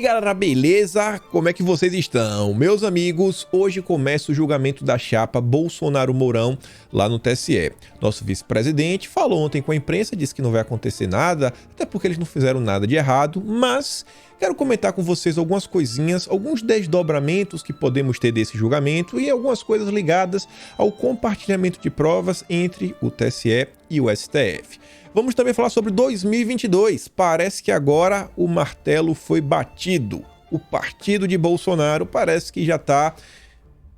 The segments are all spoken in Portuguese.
Galera, beleza? Como é que vocês estão? Meus amigos, hoje começa o julgamento da chapa Bolsonaro-Mourão lá no TSE. Nosso vice-presidente falou ontem com a imprensa, disse que não vai acontecer nada, até porque eles não fizeram nada de errado, mas quero comentar com vocês algumas coisinhas, alguns desdobramentos que podemos ter desse julgamento e algumas coisas ligadas ao compartilhamento de provas entre o TSE e o STF. Vamos também falar sobre 2022. Parece que agora o martelo foi batido. O partido de Bolsonaro parece que já está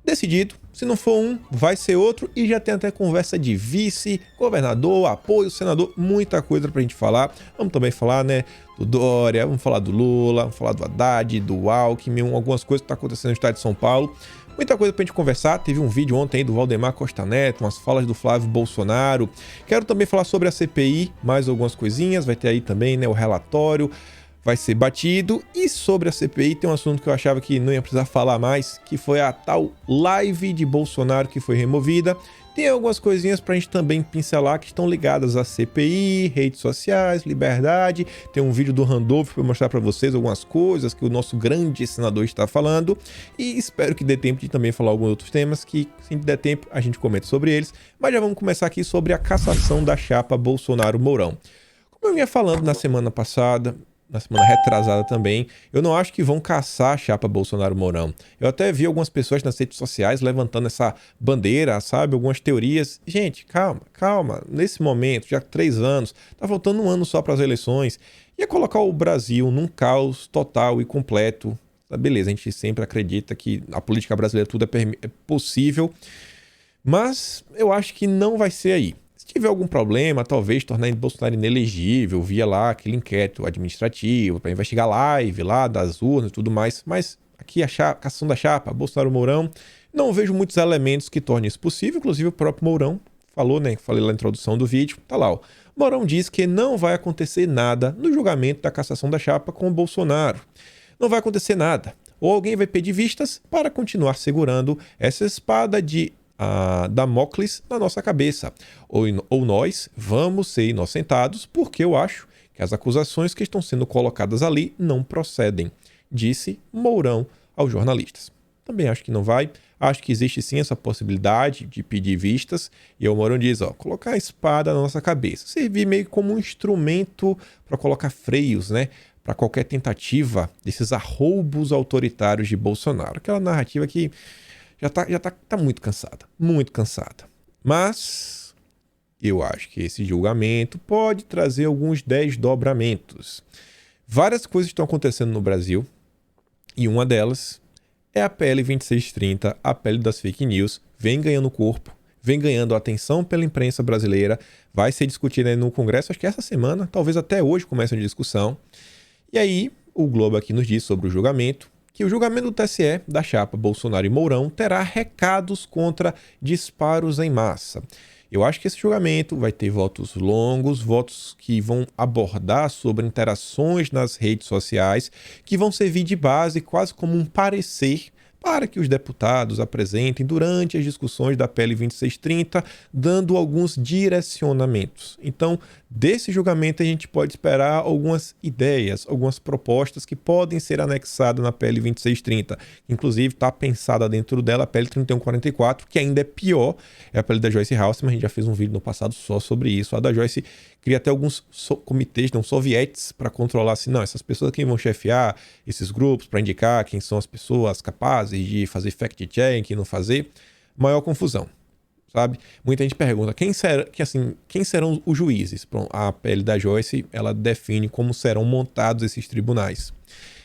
decidido. Se não for um, vai ser outro. E já tem até conversa de vice, governador, apoio, senador. Muita coisa pra gente falar. Vamos também falar, do Dória, vamos falar do Lula, vamos falar do Haddad, do Alckmin, algumas coisas que estão acontecendo no estado de São Paulo. Muita coisa pra gente conversar. Teve um vídeo ontem aí do Valdemar Costa Neto, umas falas do Flávio Bolsonaro. Quero também falar sobre a CPI, mais algumas coisinhas. Vai ter aí também, o relatório vai ser batido. E sobre a CPI tem um assunto que eu achava que não ia precisar falar mais, que foi a tal live de Bolsonaro que foi removida. Tem algumas coisinhas pra gente também pincelar que estão ligadas à CPI, redes sociais, liberdade. Tem um vídeo do Randolph para mostrar para vocês algumas coisas que o nosso grande senador está falando. E espero que dê tempo de também falar alguns outros temas que, se der tempo, a gente comenta sobre eles. Mas já vamos começar aqui sobre a cassação da chapa Bolsonaro-Mourão. Como eu vinha falando na semana passada, na semana retrasada também, eu não acho que vão caçar a chapa Bolsonaro-Mourão. Eu até vi algumas pessoas nas redes sociais levantando essa bandeira, sabe? Algumas teorias. Gente, calma. Nesse momento, já 3 anos, tá faltando um ano só para as eleições. Ia colocar o Brasil num caos total e completo. Beleza, a gente sempre acredita que a política brasileira tudo é possível, mas eu acho que não vai ser aí. Se tiver algum problema, talvez tornar Bolsonaro inelegível via lá aquele inquérito administrativo para investigar live lá das urnas e tudo mais. Mas aqui a cassação da chapa, Bolsonaro-Mourão, não vejo muitos elementos que tornem isso possível. Inclusive o próprio Mourão falou, falei lá na introdução do vídeo, tá lá, ó. Mourão diz que não vai acontecer nada no julgamento da cassação da chapa com o Bolsonaro. Não vai acontecer nada. Ou alguém vai pedir vistas para continuar segurando essa espada de Damocles na nossa cabeça, ou nós vamos ser inocentados porque eu acho que as acusações que estão sendo colocadas ali não procedem, disse Mourão aos jornalistas. Também acho que não vai, acho que existe sim essa possibilidade de pedir vistas, e o Mourão diz, colocar a espada na nossa cabeça, servir meio como um instrumento para colocar freios, para qualquer tentativa desses arroubos autoritários de Bolsonaro, aquela narrativa que já tá muito cansada. Mas eu acho que esse julgamento pode trazer alguns desdobramentos. Várias coisas estão acontecendo no Brasil e uma delas é a PL 2630, a PL das fake news, vem ganhando corpo, vem ganhando atenção pela imprensa brasileira, vai ser discutida no Congresso, acho que essa semana, talvez até hoje comece a discussão. E aí o Globo aqui nos diz sobre o julgamento, que o julgamento do TSE da chapa Bolsonaro e Mourão terá recados contra disparos em massa. Eu acho que esse julgamento vai ter votos longos, votos que vão abordar sobre interações nas redes sociais, que vão servir de base quase como um parecer para que os deputados apresentem durante as discussões da PL 2630, dando alguns direcionamentos. Então, desse julgamento a gente pode esperar algumas ideias, algumas propostas que podem ser anexadas na PL 2630. Inclusive, está pensada dentro dela a PL 3144, que ainda é pior, é a PL da Joyce Hasselmann. A gente já fez um vídeo no passado só sobre isso. A da Joyce cria até alguns comitês, sovietes, para controlar, essas pessoas que vão chefiar esses grupos, para indicar quem são as pessoas capazes de fazer fact-checking, não fazer, maior confusão, sabe? Muita gente pergunta, quem serão os juízes? Pronto, a PL da Joyce, ela define como serão montados esses tribunais.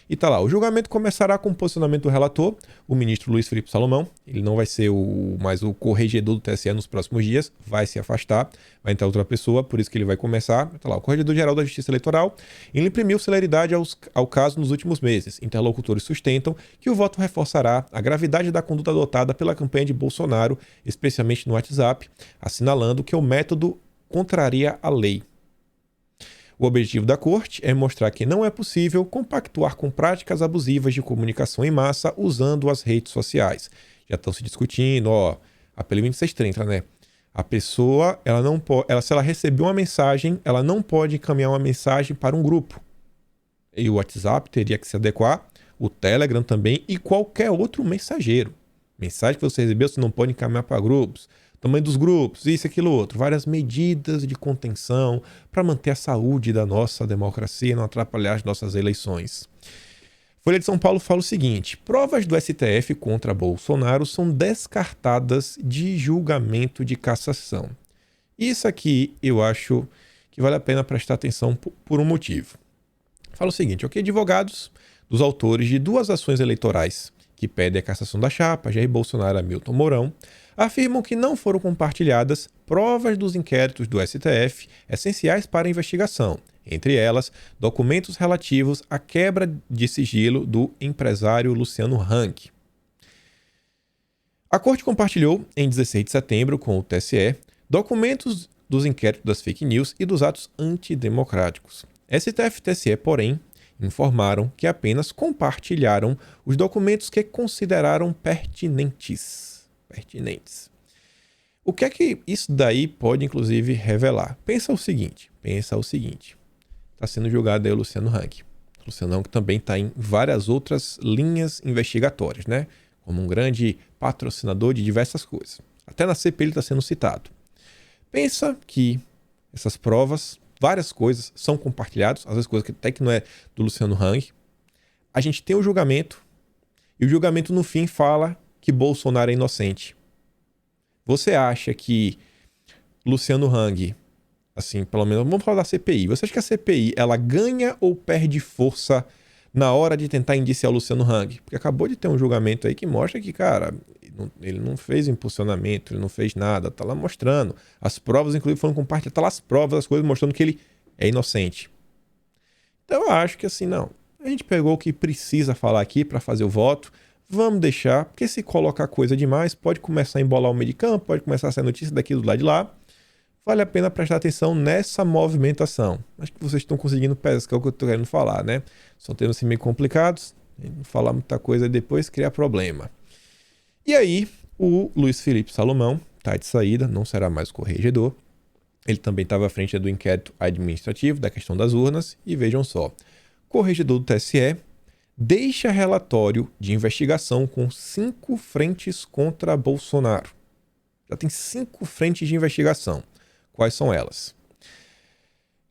E tá lá, o julgamento começará com o posicionamento do relator, o ministro Luiz Felipe Salomão. Ele não vai ser mais o corregedor do TSE nos próximos dias, vai se afastar, vai entrar outra pessoa, por isso que ele vai começar. Tá lá, o corregedor-geral da Justiça Eleitoral. Ele imprimiu celeridade ao caso nos últimos meses. Interlocutores sustentam que o voto reforçará a gravidade da conduta adotada pela campanha de Bolsonaro, especialmente no WhatsApp, assinalando que o método contraria a lei. O objetivo da corte é mostrar que não é possível compactuar com práticas abusivas de comunicação em massa usando as redes sociais. Já estão se discutindo, a PL 2630, A pessoa, se ela recebeu uma mensagem, ela não pode encaminhar uma mensagem para um grupo. E o WhatsApp teria que se adequar o Telegram também e qualquer outro mensageiro. Mensagem que você recebeu, você não pode encaminhar para grupos. Tamanho dos grupos, isso, aquilo, outro. Várias medidas de contenção para manter a saúde da nossa democracia e não atrapalhar as nossas eleições. Folha de São Paulo fala o seguinte: provas do STF contra Bolsonaro são descartadas de julgamento de cassação. Isso aqui eu acho que vale a pena prestar atenção por um motivo. Fala o seguinte: ok, advogados dos autores de duas ações eleitorais que pedem a cassação da chapa, Jair Bolsonaro e Hamilton Mourão, afirmam que não foram compartilhadas provas dos inquéritos do STF essenciais para a investigação, entre elas, documentos relativos à quebra de sigilo do empresário Luciano Hang. A Corte compartilhou, em 16 de setembro, com o TSE, documentos dos inquéritos das fake news e dos atos antidemocráticos. STF e TSE, porém, informaram que apenas compartilharam os documentos que consideraram pertinentes. O que é que isso daí pode, inclusive, revelar? Pensa o seguinte. Está sendo julgado aí o Luciano Hang. O Luciano Hang também está em várias outras linhas investigatórias, né? Como um grande patrocinador de diversas coisas. Até na CPI ele está sendo citado. Pensa que essas provas, várias coisas são compartilhadas, às vezes coisas que até que não é do Luciano Hang. A gente tem o julgamento, e o julgamento no fim fala que Bolsonaro é inocente. Você acha que Luciano Hang, assim, pelo menos, vamos falar da CPI, você acha que a CPI, ela ganha ou perde força na hora de tentar indiciar o Luciano Hang? Porque acabou de ter um julgamento aí que mostra que, cara, ele não fez impulsionamento, ele não fez nada, tá lá mostrando. As provas, inclusive, foram compartilhadas, tá lá as provas, as coisas mostrando que ele é inocente. Então eu acho que assim, não. A gente pegou o que precisa falar aqui para fazer o voto, vamos deixar, porque se colocar coisa demais, pode começar a embolar o meio de campo, pode começar a sair notícia daqui do lado de lá. Vale a pena prestar atenção nessa movimentação. Acho que vocês estão conseguindo pescar o que eu estou querendo falar, né? São termos assim meio complicados, não falar muita coisa depois criar problema. E aí, o Luiz Felipe Salomão está de saída, não será mais corregedor. Ele também estava à frente do inquérito administrativo da questão das urnas. E vejam só, corregedor do TSE deixa relatório de investigação com 5 frentes contra Bolsonaro. Já tem 5 frentes de investigação. Quais são elas?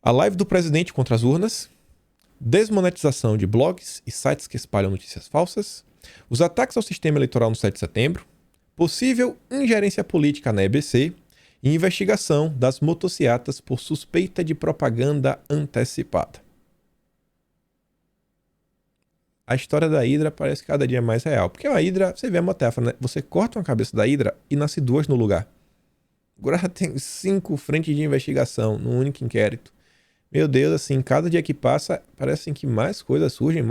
A live do presidente contra as urnas, desmonetização de blogs e sites que espalham notícias falsas, os ataques ao sistema eleitoral no 7 de setembro, possível ingerência política na EBC e investigação das motocicletas por suspeita de propaganda antecipada. A história da Hidra parece cada dia mais real, porque a Hidra, você vê a metáfora, né? Você corta uma cabeça da Hidra e nasce 2 no lugar. Agora tem 5 frentes de investigação num único inquérito. Meu Deus, assim, cada dia que passa, parece que mais coisas surgem.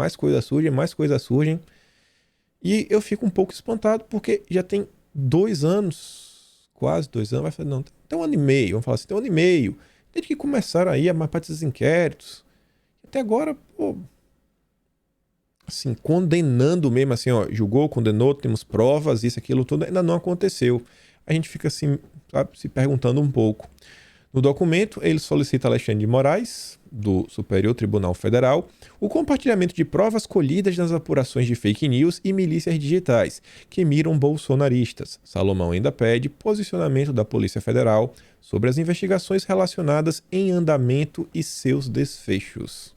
E eu fico um pouco espantado, porque já tem 2 anos, quase 2 anos, vai falar, não, tem 1 ano e meio, vamos falar assim, tem 1 ano e meio, desde que começaram aí a maior parte dos inquéritos. Até agora, pô, assim, condenando mesmo, assim, ó, julgou, condenou, temos provas, isso, aquilo, tudo, ainda não aconteceu. A gente fica assim, sabe, se perguntando um pouco. No documento, ele solicita a Alexandre de Moraes, do Superior Tribunal Federal, o compartilhamento de provas colhidas nas apurações de fake news e milícias digitais, que miram bolsonaristas. Salomão ainda pede posicionamento da Polícia Federal sobre as investigações relacionadas em andamento e seus desfechos.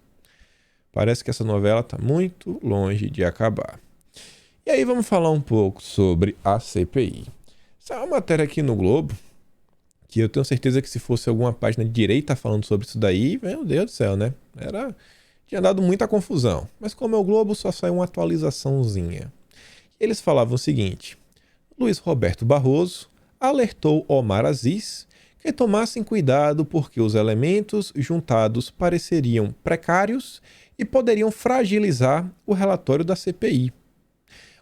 Parece que essa novela está muito longe de acabar. E aí vamos falar um pouco sobre a CPI. Essa é uma matéria aqui no Globo, que eu tenho certeza que se fosse alguma página de direita falando sobre isso daí, meu Deus do céu, né? Tinha dado muita confusão. Mas como é o Globo, só sai uma atualizaçãozinha. Eles falavam o seguinte: Luiz Roberto Barroso alertou Omar Aziz que tomassem cuidado porque os elementos juntados pareceriam precários e poderiam fragilizar o relatório da CPI.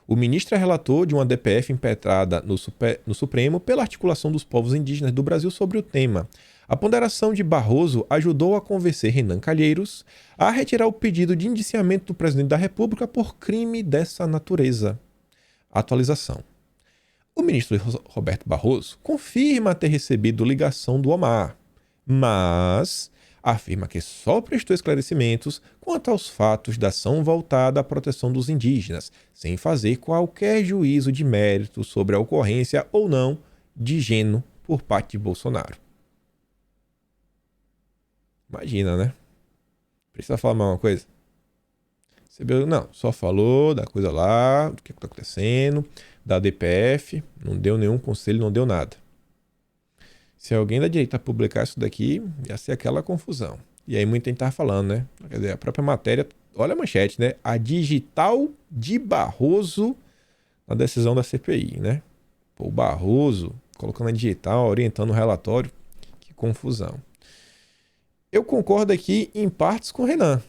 O ministro é relator de uma DPF impetrada no Supremo pela articulação dos povos indígenas do Brasil sobre o tema. A ponderação de Barroso ajudou a convencer Renan Calheiros a retirar o pedido de indiciamento do presidente da República por crime dessa natureza. Atualização. O ministro Roberto Barroso confirma ter recebido ligação do Omar, mas afirma que só prestou esclarecimentos quanto aos fatos da ação voltada à proteção dos indígenas, sem fazer qualquer juízo de mérito sobre a ocorrência ou não de gênero por parte de Bolsonaro. Imagina, né? Precisa falar mais uma coisa? Não, só falou da coisa lá, do que está acontecendo, da DPF, não deu nenhum conselho, não deu nada. Se alguém da direita publicar isso daqui, ia ser aquela confusão. E aí muita gente estava falando, né? Quer dizer, a própria matéria, olha a manchete, né? A digital de Barroso na decisão da CPI, né? Pô, o Barroso colocando a digital, orientando o relatório, que confusão. Eu concordo aqui em partes com o Renan.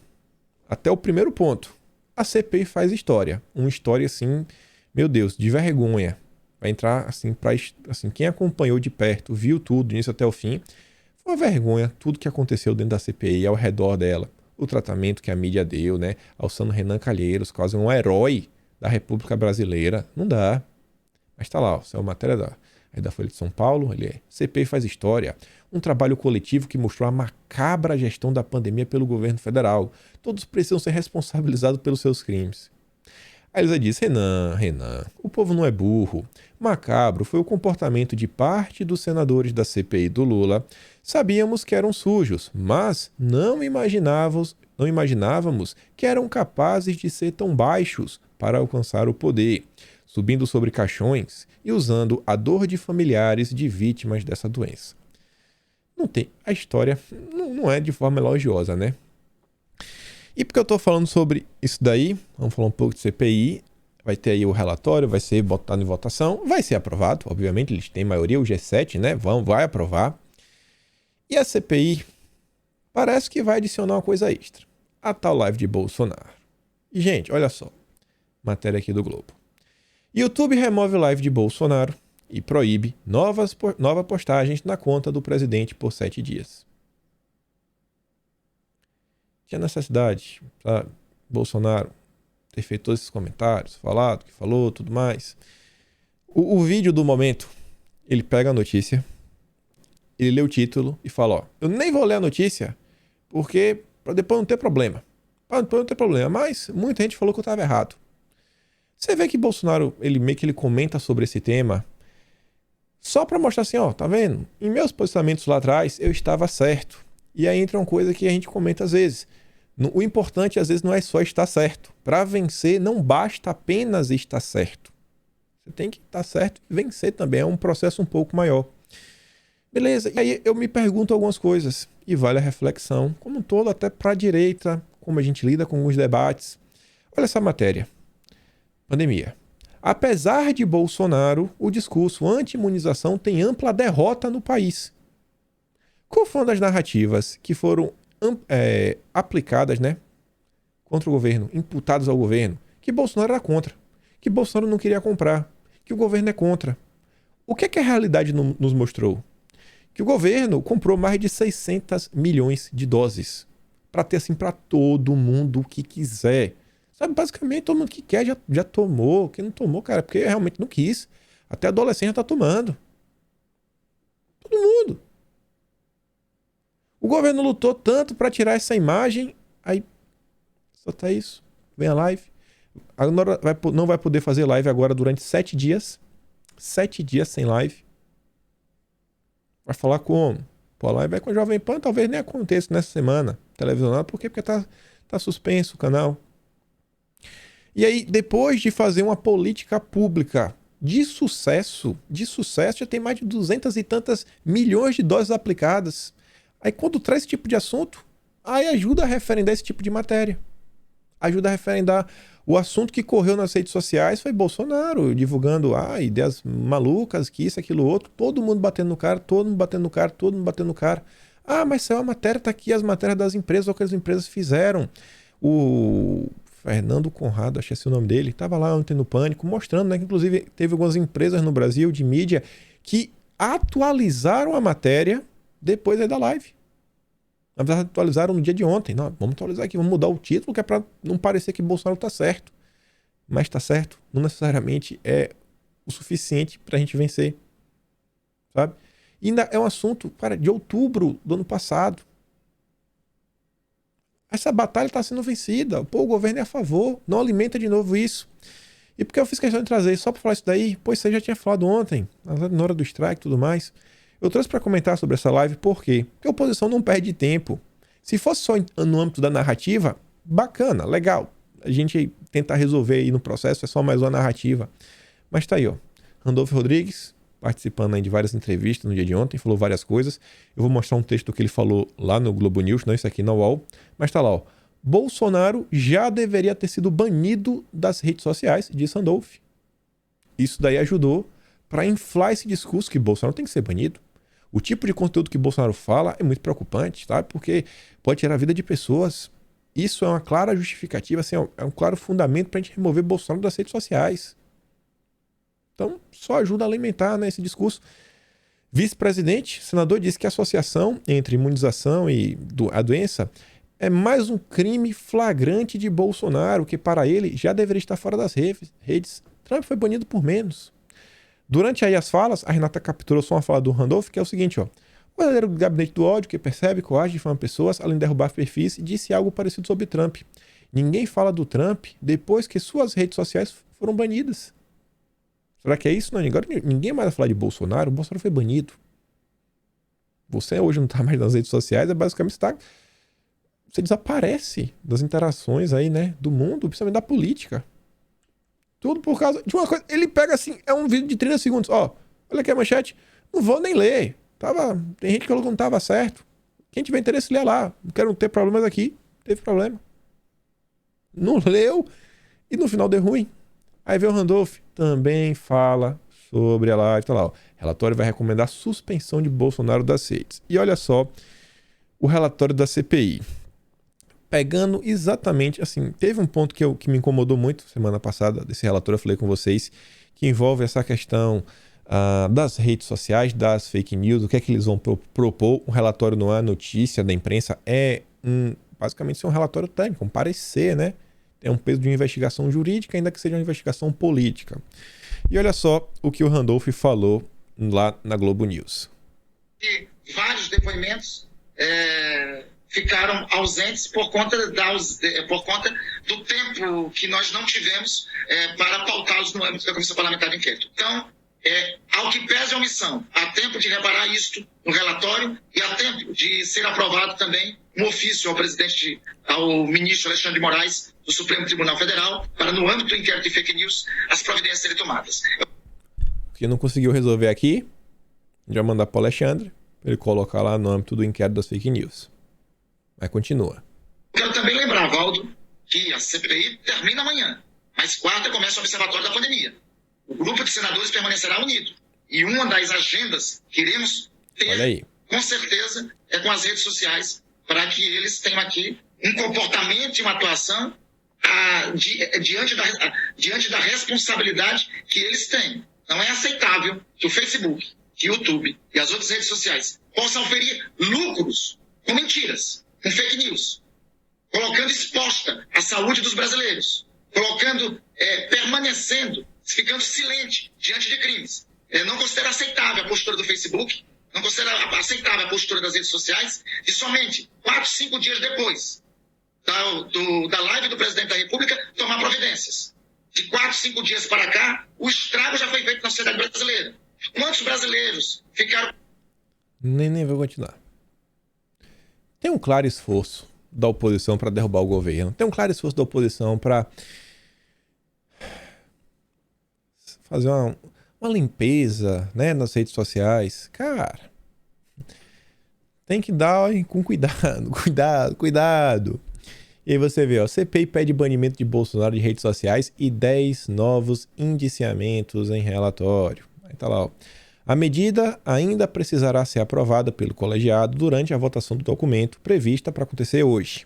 Até o primeiro ponto. A CPI faz história. Uma história assim, meu Deus, de vergonha. Vai entrar assim, assim, quem acompanhou de perto, viu tudo, do início até o fim, foi uma vergonha tudo que aconteceu dentro da CPI, ao redor dela. O tratamento que a mídia deu, né? Alçando Renan Calheiros, quase um herói da República Brasileira. Não dá. Mas tá lá, ó, essa é uma matéria da Folha de São Paulo. Ele é CPI faz história. Um trabalho coletivo que mostrou a macabra gestão da pandemia pelo governo federal. Todos precisam ser responsabilizados pelos seus crimes. A Elisa diz, Renan, o povo não é burro. Macabro foi o comportamento de parte dos senadores da CPI do Lula. Sabíamos que eram sujos, mas não imaginávamos que eram capazes de ser tão baixos para alcançar o poder, subindo sobre caixões e usando a dor de familiares de vítimas dessa doença. Não tem, a história não é de forma elogiosa, né? E porque eu tô falando sobre isso daí, vamos falar um pouco de CPI, vai ter aí o relatório, vai ser botado em votação, vai ser aprovado, obviamente, eles têm maioria, o G7, né? Vai aprovar. E a CPI parece que vai adicionar uma coisa extra, a tal live de Bolsonaro. E, gente, olha só, matéria aqui do Globo. YouTube remove live de Bolsonaro e proíbe novas postagens na conta do presidente por 7 dias. Tinha necessidade, sabe? Bolsonaro ter feito todos esses comentários, falado, que falou, tudo mais. O vídeo do momento, ele pega a notícia, ele lê o título e fala, ó, eu nem vou ler a notícia, porque para depois não ter problema. Para depois não ter problema, mas muita gente falou que eu estava errado. Você vê que Bolsonaro, ele meio que ele comenta sobre esse tema só para mostrar assim, ó, tá vendo? Em meus posicionamentos lá atrás, eu estava certo. E aí entra uma coisa que a gente comenta às vezes. O importante às vezes não é só estar certo. Para vencer, não basta apenas estar certo. Você tem que estar certo e vencer também. É um processo um pouco maior. Beleza, e aí eu me pergunto algumas coisas. E vale a reflexão, como um todo, até para a direita, como a gente lida com alguns debates. Olha essa matéria. Pandemia. Apesar de Bolsonaro, o discurso anti-imunização tem ampla derrota no país. Qual foram as narrativas que foram aplicadas, né, contra o governo, imputadas ao governo? Que Bolsonaro era contra, que Bolsonaro não queria comprar, que o governo é contra. O que é que a realidade nos mostrou? Que o governo comprou mais de 600 milhões de doses para ter assim para todo mundo o que quiser. Sabe, basicamente todo mundo que quer já tomou, quem não tomou, cara, porque realmente não quis. Até adolescente já tá tomando. Todo mundo. O governo lutou tanto para tirar essa imagem, aí só tá isso. Vem a live. Agora não vai poder fazer live agora durante 7 dias. 7 dias sem live. Vai falar como? Pô, a live vai com a Jovem Pan, talvez nem aconteça nessa semana. Televisional, por quê? Porque tá suspenso o canal. E aí, depois de fazer uma política pública de sucesso, já tem mais de 200 e tantas milhões de doses aplicadas. Aí quando traz esse tipo de assunto, aí ajuda a referendar esse tipo de matéria. Ajuda a referendar o assunto que correu nas redes sociais, foi Bolsonaro divulgando ideias malucas, que isso, aquilo, outro, todo mundo batendo no cara, todo mundo batendo no cara, todo mundo batendo no cara. Mas saiu a matéria, tá aqui as matérias das empresas, o que as empresas fizeram. O Fernando Conrado, achei esse o nome dele, estava lá ontem no Pânico, mostrando, né, que inclusive teve algumas empresas no Brasil de mídia que atualizaram a matéria depois aí da live. Na verdade, atualizaram no dia de ontem. Não, vamos atualizar aqui, vamos mudar o título, que é para não parecer que Bolsonaro está certo. Mas está certo, não necessariamente é o suficiente para a gente vencer. Sabe? E ainda é um assunto, cara, de outubro do ano passado. Essa batalha está sendo vencida. Pô, o governo é a favor. Não alimenta de novo isso. E porque eu fiz questão de trazer só para falar isso daí? Pois você já tinha falado ontem, na hora do strike e tudo mais. Eu trouxe para comentar sobre essa live por quê? Porque a oposição não perde tempo. Se fosse só no âmbito da narrativa, bacana, legal. A gente tentar resolver aí no processo, é só mais uma narrativa. Mas tá aí, ó. Randolfo Rodrigues, participando aí de várias entrevistas no dia de ontem, falou várias coisas. Eu vou mostrar um texto que ele falou lá no Globo News, não isso aqui na UOL, mas tá lá, ó. Bolsonaro já deveria ter sido banido das redes sociais, disse Randolph. Isso daí ajudou para inflar esse discurso que Bolsonaro tem que ser banido. O tipo de conteúdo que Bolsonaro fala é muito preocupante, tá? Porque pode tirar a vida de pessoas. Isso é uma clara justificativa, assim, é um claro fundamento para a gente remover Bolsonaro das redes sociais. Então, só ajuda a alimentar, né, esse discurso. Vice-presidente, senador, disse que a associação entre imunização e a doença é mais um crime flagrante de Bolsonaro, que para ele já deveria estar fora das redes. Trump foi banido por menos. Durante aí as falas, a Renata capturou só uma fala do Randolph, que é o seguinte, ó. O verdadeiro gabinete do ódio que percebe, coage e difama pessoas, além de derrubar perfis, disse algo parecido sobre Trump. Ninguém fala do Trump depois que suas redes sociais foram banidas. Será que é isso? Não, agora ninguém mais vai falar de Bolsonaro. O Bolsonaro foi banido. Você hoje não está mais nas redes sociais, é basicamente você desaparece das interações aí, né, do mundo, principalmente da política. Tudo por causa de uma coisa. Ele pega assim, é um vídeo de 30 segundos. Ó, olha aqui a manchete. Não vou nem ler. Tem gente que falou que não estava certo. Quem tiver interesse, lê lá. Não quero ter problemas aqui. Teve problema. Não leu e no final deu ruim. Aí veio o Randolph, também fala sobre a live, tá lá, ó. Relatório vai recomendar suspensão de Bolsonaro das redes. E olha só o relatório da CPI. Pegando exatamente, assim, teve um ponto que me incomodou muito semana passada, desse relatório eu falei com vocês, que envolve essa questão das redes sociais, das fake news, o que é que eles vão propor. Um relatório não é notícia da imprensa, basicamente é um relatório técnico, um parecer, né? É um peso de uma investigação jurídica, ainda que seja uma investigação política. E olha só o que o Randolph falou lá na Globo News. E vários depoimentos ficaram ausentes por conta do tempo que nós não tivemos para pautá-los no âmbito da Comissão Parlamentar de Inquérito. Então, ao que pese a omissão, há tempo de reparar isto no relatório e há tempo de ser aprovado também um ofício ao ministro Alexandre de Moraes do Supremo Tribunal Federal para, no âmbito do inquérito de fake news, as providências serem tomadas. O que não conseguiu resolver aqui, já mandar para o Alexandre, para ele colocar lá no âmbito do inquérito das fake news. Mas continua. Quero também lembrar, Valdo, que a CPI termina amanhã, mas quarta começa o observatório da pandemia. O grupo de senadores permanecerá unido. E uma das agendas que iremos ter, com certeza, é com as redes sociais, para que eles tenham aqui um comportamento e uma atuação diante da responsabilidade que eles têm. Não é aceitável que o Facebook, que o YouTube e as outras redes sociais possam oferir lucros com mentiras, com fake news, colocando exposta a saúde dos brasileiros, permanecendo, ficando silente diante de crimes. Não considero aceitável a postura do Facebook, não considero aceitável a postura das redes sociais, e somente 4, 5 dias depois da live do presidente da República tomar providências. De 4, 5 dias para cá, o estrago já foi feito na sociedade brasileira. Quantos brasileiros ficaram... Nem vou continuar. Tem um claro esforço da oposição para derrubar o governo. Tem um claro esforço da oposição para fazer uma limpeza, né, nas redes sociais. Cara, tem que dar com cuidado. E aí você vê, ó, CPI pede banimento de Bolsonaro de redes sociais e 10 novos indiciamentos em relatório. Aí tá lá, ó. A medida ainda precisará ser aprovada pelo colegiado durante a votação do documento prevista para acontecer hoje.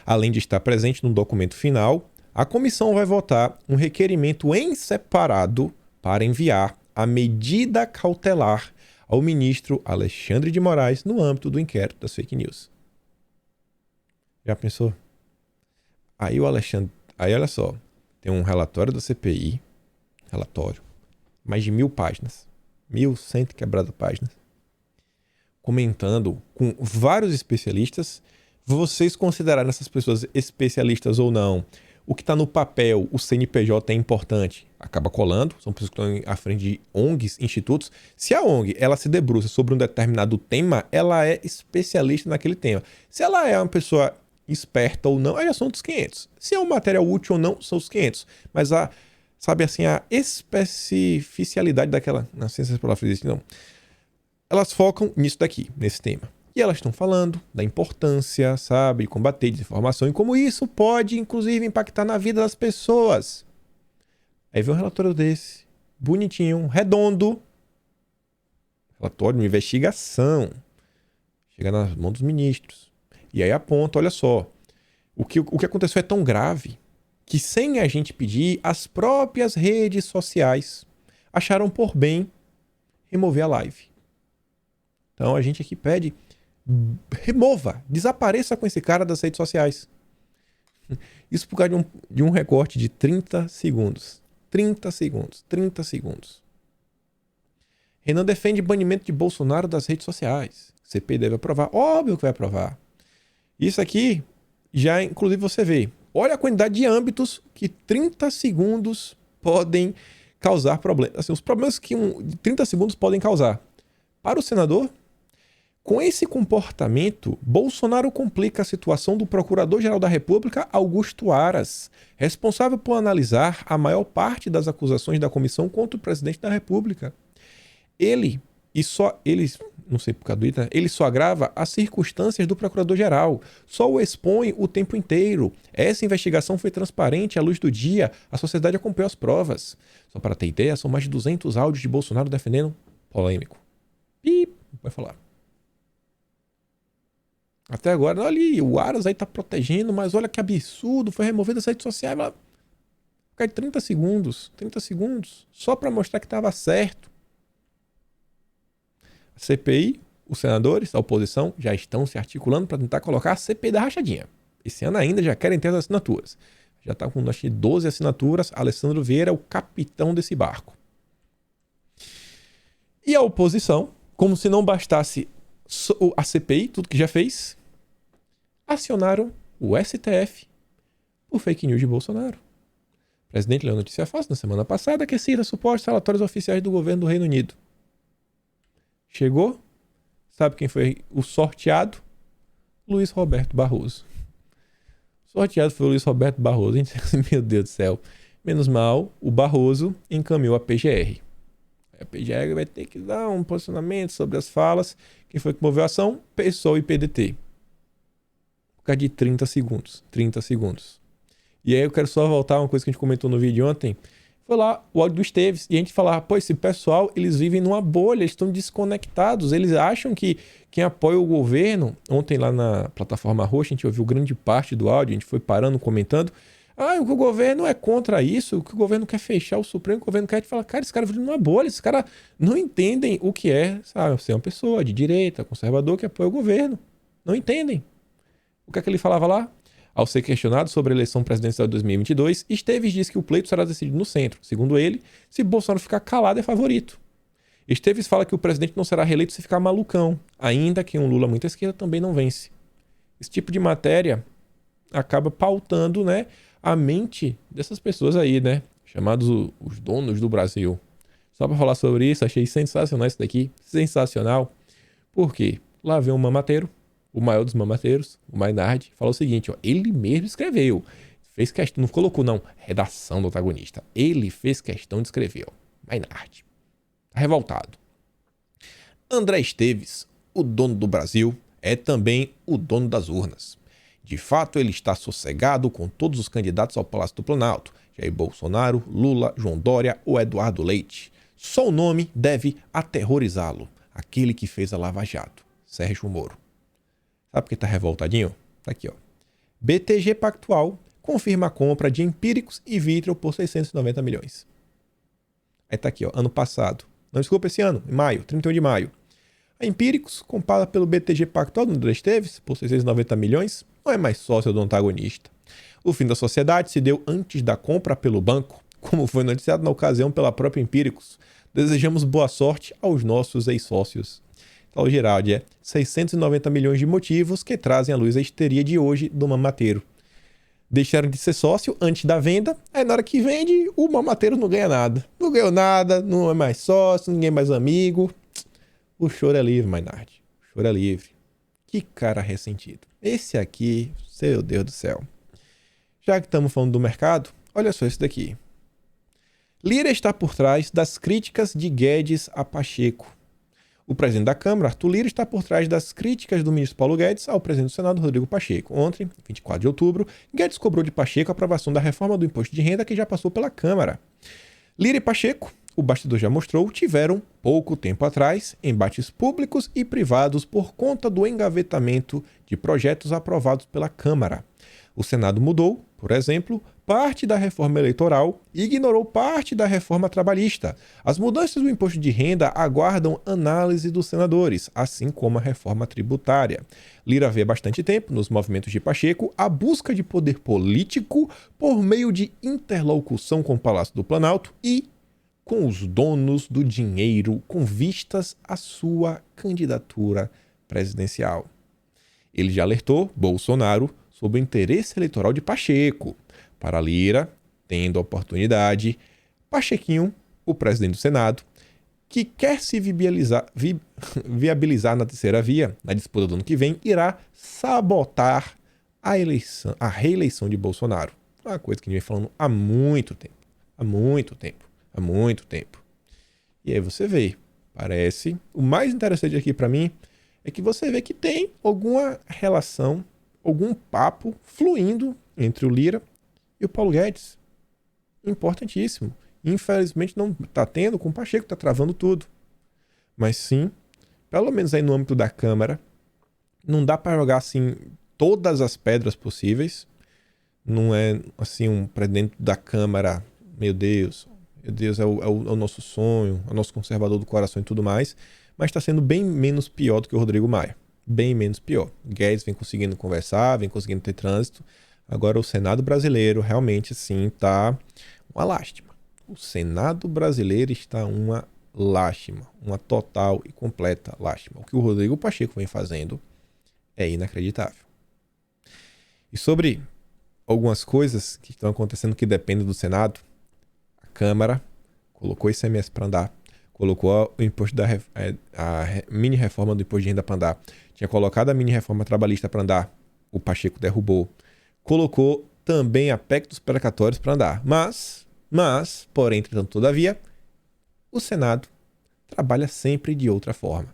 Além de estar presente no documento final, a comissão vai votar um requerimento em separado para enviar a medida cautelar ao ministro Alexandre de Moraes no âmbito do inquérito das fake news. Já pensou? Aí olha só, tem um relatório da CPI, mais de 1000 páginas, 1100 quebrada páginas, comentando com vários especialistas, vocês considerarem essas pessoas especialistas ou não, o que está no papel, o CNPJ é importante, acaba colando, são pessoas que estão à frente de ONGs, institutos. Se a ONG ela se debruça sobre um determinado tema, ela é especialista naquele tema. Se ela é uma pessoa esperta ou não, aí já são outros 500. Se é um material útil ou não, são os 500. Mas sabe assim, a especificidade daquela, na ciência da palavra existe, não. Elas focam nisso daqui, nesse tema. E elas estão falando da importância, sabe, de combater desinformação e como isso pode, inclusive, impactar na vida das pessoas. Aí vem um relatório desse, bonitinho, redondo. Relatório de uma investigação. Chega nas mãos dos ministros. E aí aponta, olha só, o que aconteceu é tão grave que sem a gente pedir, as próprias redes sociais acharam por bem remover a live. Então a gente aqui pede, remova, desapareça com esse cara das redes sociais. Isso por causa de um recorte de 30 segundos. 30 segundos, 30 segundos. Renan defende banimento de Bolsonaro das redes sociais. CPI deve aprovar. Óbvio que vai aprovar. Isso aqui, já inclusive você vê. Olha a quantidade de âmbitos que 30 segundos podem causar problemas. Assim, os problemas que 30 segundos podem causar. Para o senador, com esse comportamento, Bolsonaro complica a situação do Procurador-Geral da República, Augusto Aras, responsável por analisar a maior parte das acusações da comissão contra o presidente da República. Ele não sei por causa do Twitter, ele só agrava as circunstâncias do Procurador-Geral, só o expõe o tempo inteiro. Essa investigação foi transparente à luz do dia, a sociedade acompanhou as provas. Só para ter ideia, são mais de 200 áudios de Bolsonaro defendendo polêmico. Vai falar. Até agora, olha ali, o Aras aí tá protegendo, mas olha que absurdo, foi removido das redes sociais. Vai ficar de 30 segundos, só para mostrar que estava certo. A CPI, os senadores, a oposição, já estão se articulando para tentar colocar a CPI da rachadinha. Esse ano ainda já querem ter as assinaturas. Já está com, acho que, 12 assinaturas. Alessandro Vieira é o capitão desse barco. E a oposição, como se não bastasse a CPI, tudo que já fez, acionaram o STF por fake news de Bolsonaro. O presidente leu notícia fácil na semana passada que cita supostos relatórios oficiais do governo do Reino Unido. Chegou, sabe quem foi o sorteado? Luiz Roberto Barroso. Sorteado foi o Luiz Roberto Barroso. Meu Deus do céu. Menos mal, o Barroso encaminhou a PGR. A PGR vai ter que dar um posicionamento sobre as falas. Quem foi que moveu a ação? PSOL e PDT. Por causa de 30 segundos. 30 segundos. E aí eu quero só voltar a uma coisa que a gente comentou no vídeo ontem. Foi lá o áudio do Esteves. E a gente falava, pô, esse pessoal, eles vivem numa bolha, eles estão desconectados. Eles acham que quem apoia o governo... Ontem lá na plataforma Roxa, a gente ouviu grande parte do áudio, a gente foi parando, comentando. O que o governo é contra isso, o que o governo quer fechar o Supremo, o governo quer... A gente fala, cara, esse cara vive numa bolha, esses caras não entendem o que é, sabe, ser uma pessoa de direita, conservador, que apoia o governo. Não entendem. O que é que ele falava lá? Ao ser questionado sobre a eleição presidencial de 2022, Esteves diz que o pleito será decidido no centro. Segundo ele, se Bolsonaro ficar calado é favorito. Esteves fala que o presidente não será reeleito se ficar malucão, ainda que um Lula muito à esquerda também não vence. Esse tipo de matéria acaba pautando, né, a mente dessas pessoas aí, né, chamados os donos do Brasil. Só para falar sobre isso, achei sensacional isso daqui, sensacional. Por quê? Lá vem um mamateiro, o maior dos mamateiros, o Maynard, falou o seguinte, ó, ele mesmo escreveu, fez questão, não colocou não, redação do antagonista, ele fez questão de escrever, ó, Maynard, tá revoltado. André Esteves, o dono do Brasil, é também o dono das urnas. De fato, ele está sossegado com todos os candidatos ao Palácio do Planalto, Jair Bolsonaro, Lula, João Dória ou Eduardo Leite. Só o nome deve aterrorizá-lo, aquele que fez a Lava Jato, Sérgio Moro. Sabe por que tá revoltadinho? Tá aqui, ó. BTG Pactual confirma a compra de Empíricos e Vitro por 690 milhões. Aí tá aqui, ó, ano passado. Não, desculpa, esse ano, em maio, 31 de maio. A Empíricos, comprada pelo BTG Pactual do André Esteves por 690 milhões, não é mais sócio do antagonista. O fim da sociedade se deu antes da compra pelo banco, como foi noticiado na ocasião pela própria Empíricos. Desejamos boa sorte aos nossos ex-sócios. Paulo Giraldi, 690 milhões de motivos que trazem à luz a histeria de hoje do mamateiro. Deixaram de ser sócio antes da venda, aí na hora que vende, o mamateiro não ganha nada. Não ganhou nada, não é mais sócio, ninguém é mais amigo. O choro é livre, Mainardi. O choro é livre. Que cara ressentido. Esse aqui, meu Deus do céu. Já que estamos falando do mercado, olha só esse daqui. Lira está por trás das críticas de Guedes a Pacheco. O presidente da Câmara, Arthur Lira, está por trás das críticas do ministro Paulo Guedes ao presidente do Senado, Rodrigo Pacheco. Ontem, 24 de outubro, Guedes cobrou de Pacheco a aprovação da reforma do imposto de renda que já passou pela Câmara. Lira e Pacheco, o bastidor já mostrou, tiveram, pouco tempo atrás, embates públicos e privados por conta do engavetamento de projetos aprovados pela Câmara. O Senado mudou, por exemplo, parte da reforma eleitoral e ignorou parte da reforma trabalhista. As mudanças do imposto de renda aguardam análise dos senadores, assim como a reforma tributária. Lira vê há bastante tempo, nos movimentos de Pacheco, a busca de poder político por meio de interlocução com o Palácio do Planalto e com os donos do dinheiro com vistas à sua candidatura presidencial. Ele já alertou Bolsonaro sobre o interesse eleitoral de Pacheco. Para Lira, tendo a oportunidade, Pachequinho, o presidente do Senado, que quer se viabilizar na terceira via, na disputa do ano que vem, irá sabotar a reeleição de Bolsonaro. Uma coisa que a gente vem falando há muito tempo. Há muito tempo. E aí você vê, parece... O mais interessante aqui para mim é que você vê que tem alguma relação, algum papo fluindo entre o Lira e o Paulo Guedes. Importantíssimo. Infelizmente não está tendo, com o Pacheco está travando tudo. Mas sim, pelo menos aí no âmbito da Câmara, não dá para jogar assim todas as pedras possíveis. Não é assim um presidente da Câmara, meu Deus, é o nosso sonho, é o nosso conservador do coração e tudo mais, mas está sendo bem menos pior do que o Rodrigo Maia. Bem menos pior. Guedes vem conseguindo conversar, vem conseguindo ter trânsito. Agora o Senado brasileiro realmente assim está uma lástima. O Senado brasileiro está uma lástima, uma total e completa lástima. O que o Rodrigo Pacheco vem fazendo é inacreditável. E sobre algumas coisas que estão acontecendo que dependem do Senado, a Câmara colocou ICMS para andar, colocou o imposto a mini reforma do imposto de renda para andar, tinha colocado a mini reforma trabalhista para andar, o Pacheco derrubou, colocou também a PEC dos precatórios para andar, mas, porém, entretanto, todavia, o Senado trabalha sempre de outra forma.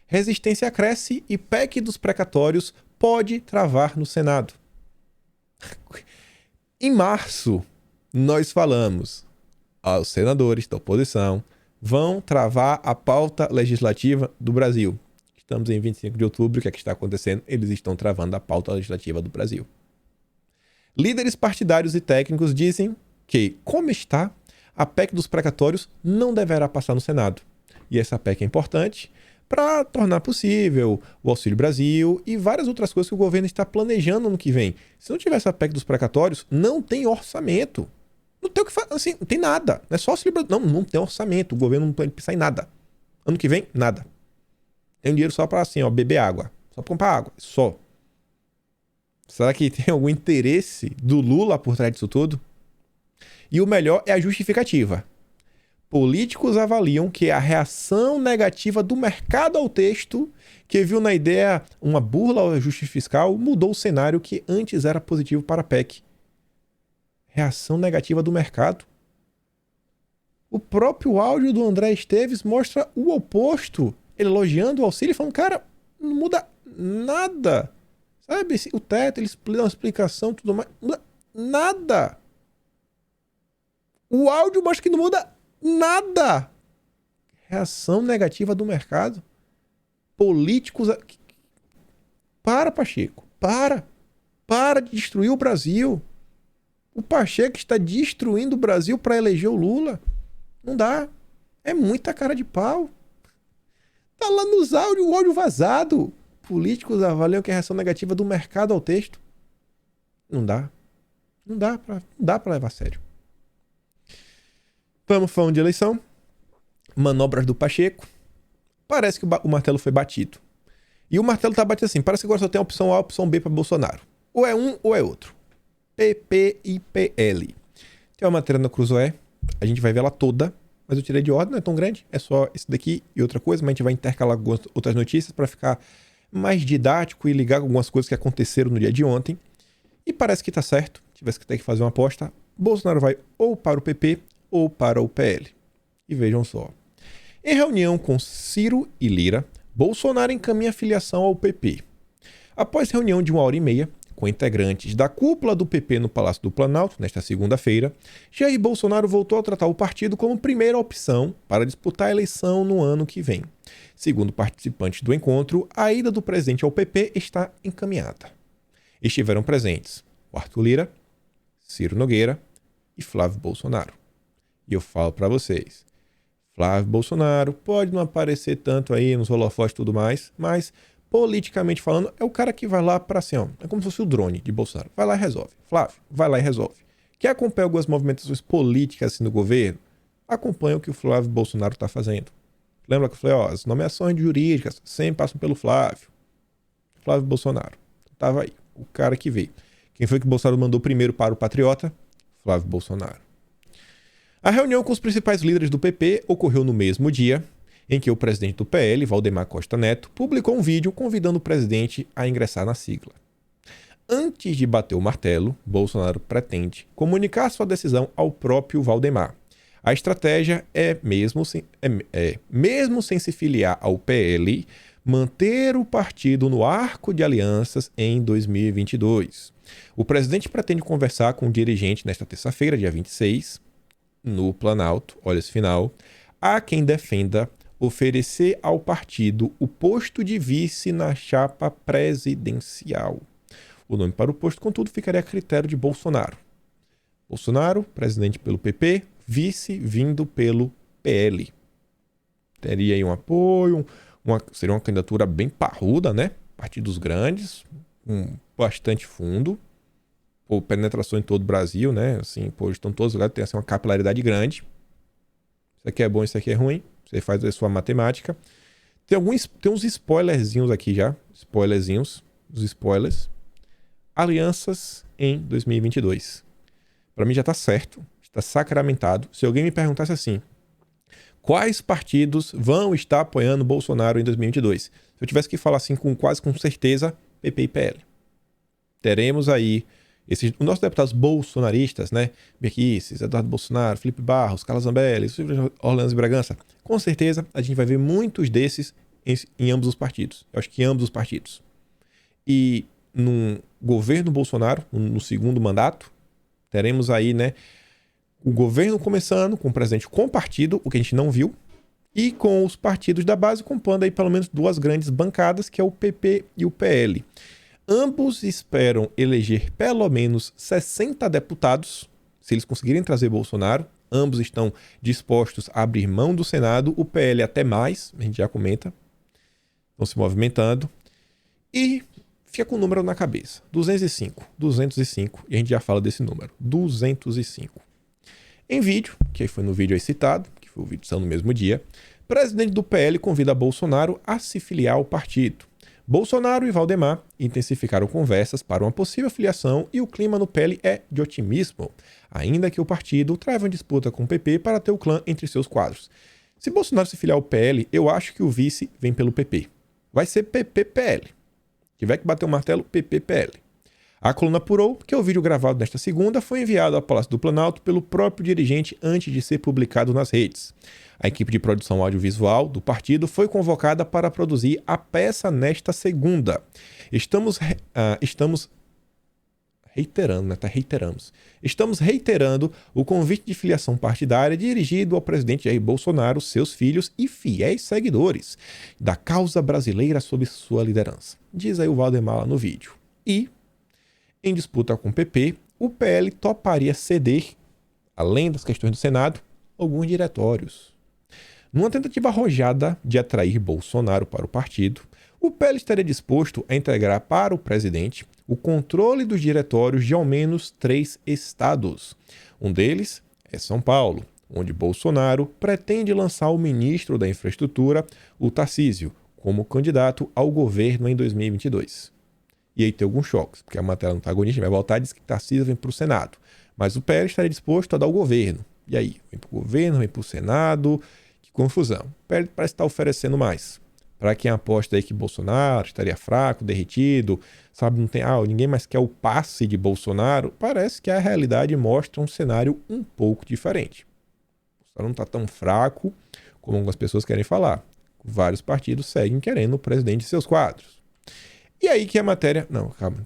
Resistência cresce e PEC dos precatórios pode travar no Senado. Em março, nós falamos, os senadores da oposição vão travar a pauta legislativa do Brasil. Estamos em 25 de outubro, o que é que está acontecendo? Eles estão travando a pauta legislativa do Brasil. Líderes partidários e técnicos dizem que, como está, a PEC dos precatórios não deverá passar no Senado. E essa PEC é importante para tornar possível o Auxílio Brasil e várias outras coisas que o governo está planejando no ano que vem. Se não tiver essa PEC dos precatórios, não tem orçamento. Não tem o que fazer, assim, não tem nada. Não é só Auxílio Brasil. Não tem orçamento. O governo não pode pensar em nada. Ano que vem, nada. Tem dinheiro só para assim, beber água. Só para comprar água. Só. Será que tem algum interesse do Lula por trás disso tudo? E o melhor é a justificativa. Políticos avaliam que a reação negativa do mercado ao texto, que viu na ideia uma burla ao ajuste fiscal, mudou o cenário que antes era positivo para a PEC. Reação negativa do mercado. O próprio áudio do André Esteves mostra o oposto. Ele elogiando o auxílio e falando, cara, não muda nada. Sabe, o teto, ele dá uma explicação, tudo mais. Não muda nada. O áudio mostra que não muda nada. Reação negativa do mercado. Políticos... Para, Pacheco. Para de destruir o Brasil. O Pacheco está destruindo o Brasil para eleger o Lula. Não dá. É muita cara de pau. Tá lá nos áudios, o áudio vazado. Políticos avaliam que a reação negativa do mercado ao texto. Não dá. Não dá para levar a sério. Vamos falando de eleição. Manobras do Pacheco. parece que o martelo foi batido. E o martelo tá batido assim, parece que agora só tem a opção A e a opção B para Bolsonaro. Ou é um ou é outro. PP e PL. Tem uma matéria na Cruzoé, a gente vai ver ela toda, mas eu tirei de ordem, não é tão grande, é só esse daqui e outra coisa, mas a gente vai intercalar algumas outras notícias para ficar mais didático e ligar com algumas coisas que aconteceram no dia de ontem. E parece que tá certo, tivesse que ter que fazer uma aposta, Bolsonaro vai ou para o PP ou para o PL. E vejam só. Em reunião com Ciro e Lira, Bolsonaro encaminha a filiação ao PP. Após reunião de 1h30, com integrantes da cúpula do PP no Palácio do Planalto, nesta segunda-feira, Jair Bolsonaro voltou a tratar o partido como primeira opção para disputar a eleição no ano que vem. Segundo participantes do encontro, a ida do presidente ao PP está encaminhada. Estiveram presentes o Arthur Lira, Ciro Nogueira e Flávio Bolsonaro. E eu falo para vocês, Flávio Bolsonaro pode não aparecer tanto aí nos holofotes e tudo mais, mas politicamente falando, é o cara que vai lá para assim, ó, é como se fosse o drone de Bolsonaro. Vai lá e resolve. Flávio, vai lá e resolve. Quer acompanhar algumas movimentações políticas assim no governo? Acompanha o que o Flávio Bolsonaro está fazendo. Lembra que eu falei, ó, as nomeações jurídicas sempre passam pelo Flávio. Flávio Bolsonaro. Tava aí, o cara que veio. Quem foi que o Bolsonaro mandou primeiro para o Patriota? Flávio Bolsonaro. A reunião com os principais líderes do PP ocorreu no mesmo dia em que o presidente do PL, Valdemar Costa Neto, publicou um vídeo convidando o presidente a ingressar na sigla. Antes de bater o martelo, Bolsonaro pretende comunicar sua decisão ao próprio Valdemar. A estratégia é, mesmo sem se filiar ao PL, manter o partido no arco de alianças em 2022. O presidente pretende conversar com o dirigente nesta terça-feira, dia 26, no Planalto, olha esse final, há quem defenda oferecer ao partido o posto de vice na chapa presidencial. O nome para o posto, contudo, ficaria a critério de Bolsonaro. Bolsonaro, presidente pelo PP, vice vindo pelo PL. Teria aí um apoio, seria uma candidatura bem parruda, né? Partidos grandes, com bastante fundo, por penetração em todo o Brasil, né? Assim, estão todos lugares, tem assim, uma capilaridade grande. Isso aqui é bom, isso aqui é ruim. Você faz a sua matemática. Tem uns spoilerzinhos aqui já. Os spoilers. Alianças em 2022. Para mim já está certo. Está sacramentado. Se alguém me perguntasse assim, quais partidos vão estar apoiando Bolsonaro em 2022? Se eu tivesse que falar assim quase com certeza, PP e PL. Teremos aí os nossos deputados bolsonaristas, né? Berquices, Eduardo Bolsonaro, Felipe Barros, Carla Zambelli, Orlando e Bragança. Com certeza, a gente vai ver muitos desses em ambos os partidos. Eu acho que em ambos os partidos. E no governo Bolsonaro, no segundo mandato, teremos aí, né, o governo começando com o presidente com partido, o que a gente não viu, e com os partidos da base compondo aí pelo menos duas grandes bancadas, que é o PP e o PL. Ambos esperam eleger pelo menos 60 deputados, se eles conseguirem trazer Bolsonaro. Ambos estão dispostos a abrir mão do Senado, o PL até mais, a gente já comenta. Estão se movimentando. E fica com o número na cabeça. 205, e a gente já fala desse número. 205. Em vídeo, que foi no vídeo aí citado, que foi o vídeo saiu no mesmo dia, o presidente do PL convida Bolsonaro a se filiar ao partido. Bolsonaro e Valdemar intensificaram conversas para uma possível filiação e o clima no PL é de otimismo, ainda que o partido trave uma disputa com o PP para ter o clã entre seus quadros. Se Bolsonaro se filiar ao PL, eu acho que o vice vem pelo PP. Vai ser PP-PL. Tiver que bater o martelo, PP-PL. A coluna apurou que o vídeo gravado nesta segunda foi enviado ao Palácio do Planalto pelo próprio dirigente antes de ser publicado nas redes. A equipe de produção audiovisual do partido foi convocada para produzir a peça nesta segunda. Estamos reiterando o convite de filiação partidária dirigido ao presidente Jair Bolsonaro, seus filhos e fiéis seguidores da causa brasileira sob sua liderança. Diz aí o Valdemar lá no vídeo. E, em disputa com o PP, o PL toparia ceder, além das questões do Senado, alguns diretórios. Numa tentativa arrojada de atrair Bolsonaro para o partido, o PL estaria disposto a integrar para o presidente o controle dos diretórios de ao menos 3 estados. Um deles é São Paulo, onde Bolsonaro pretende lançar o ministro da Infraestrutura, o Tarcísio, como candidato ao governo em 2022. E aí tem alguns choques, porque a matéria antagonista vai voltar e diz que Tarcísio vem para o Senado, mas o PL estaria disposto a dar o governo. E aí? Vem para o governo, vem para o Senado, que confusão. O PL parece estar oferecendo mais. Para quem aposta aí que Bolsonaro estaria fraco, derretido, sabe, não tem, ninguém mais quer o passe de Bolsonaro, parece que a realidade mostra um cenário um pouco diferente. Bolsonaro não está tão fraco como algumas pessoas querem falar. Vários partidos seguem querendo o presidente de seus quadros. E aí que a matéria... Não, calma.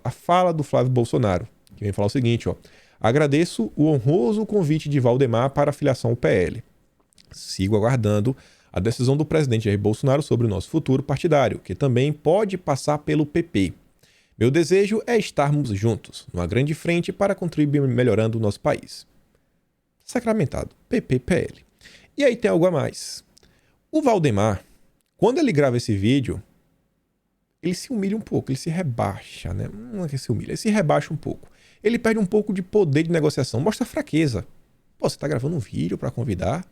A fala do Flávio Bolsonaro, que vem falar o seguinte, ó. Agradeço o honroso convite de Valdemar para a filiação ao PL. Sigo aguardando a decisão do presidente Jair Bolsonaro sobre o nosso futuro partidário, que também pode passar pelo PP. Meu desejo é estarmos juntos, numa grande frente para contribuir melhorando o nosso país. Sacramentado. PP-PL. E aí tem algo a mais. O Valdemar, quando ele grava esse vídeo, ele se humilha um pouco, ele se rebaixa, né? Não é que se humilha, ele se rebaixa um pouco. Ele perde um pouco de poder de negociação, mostra fraqueza. Pô, você tá gravando um vídeo para convidar?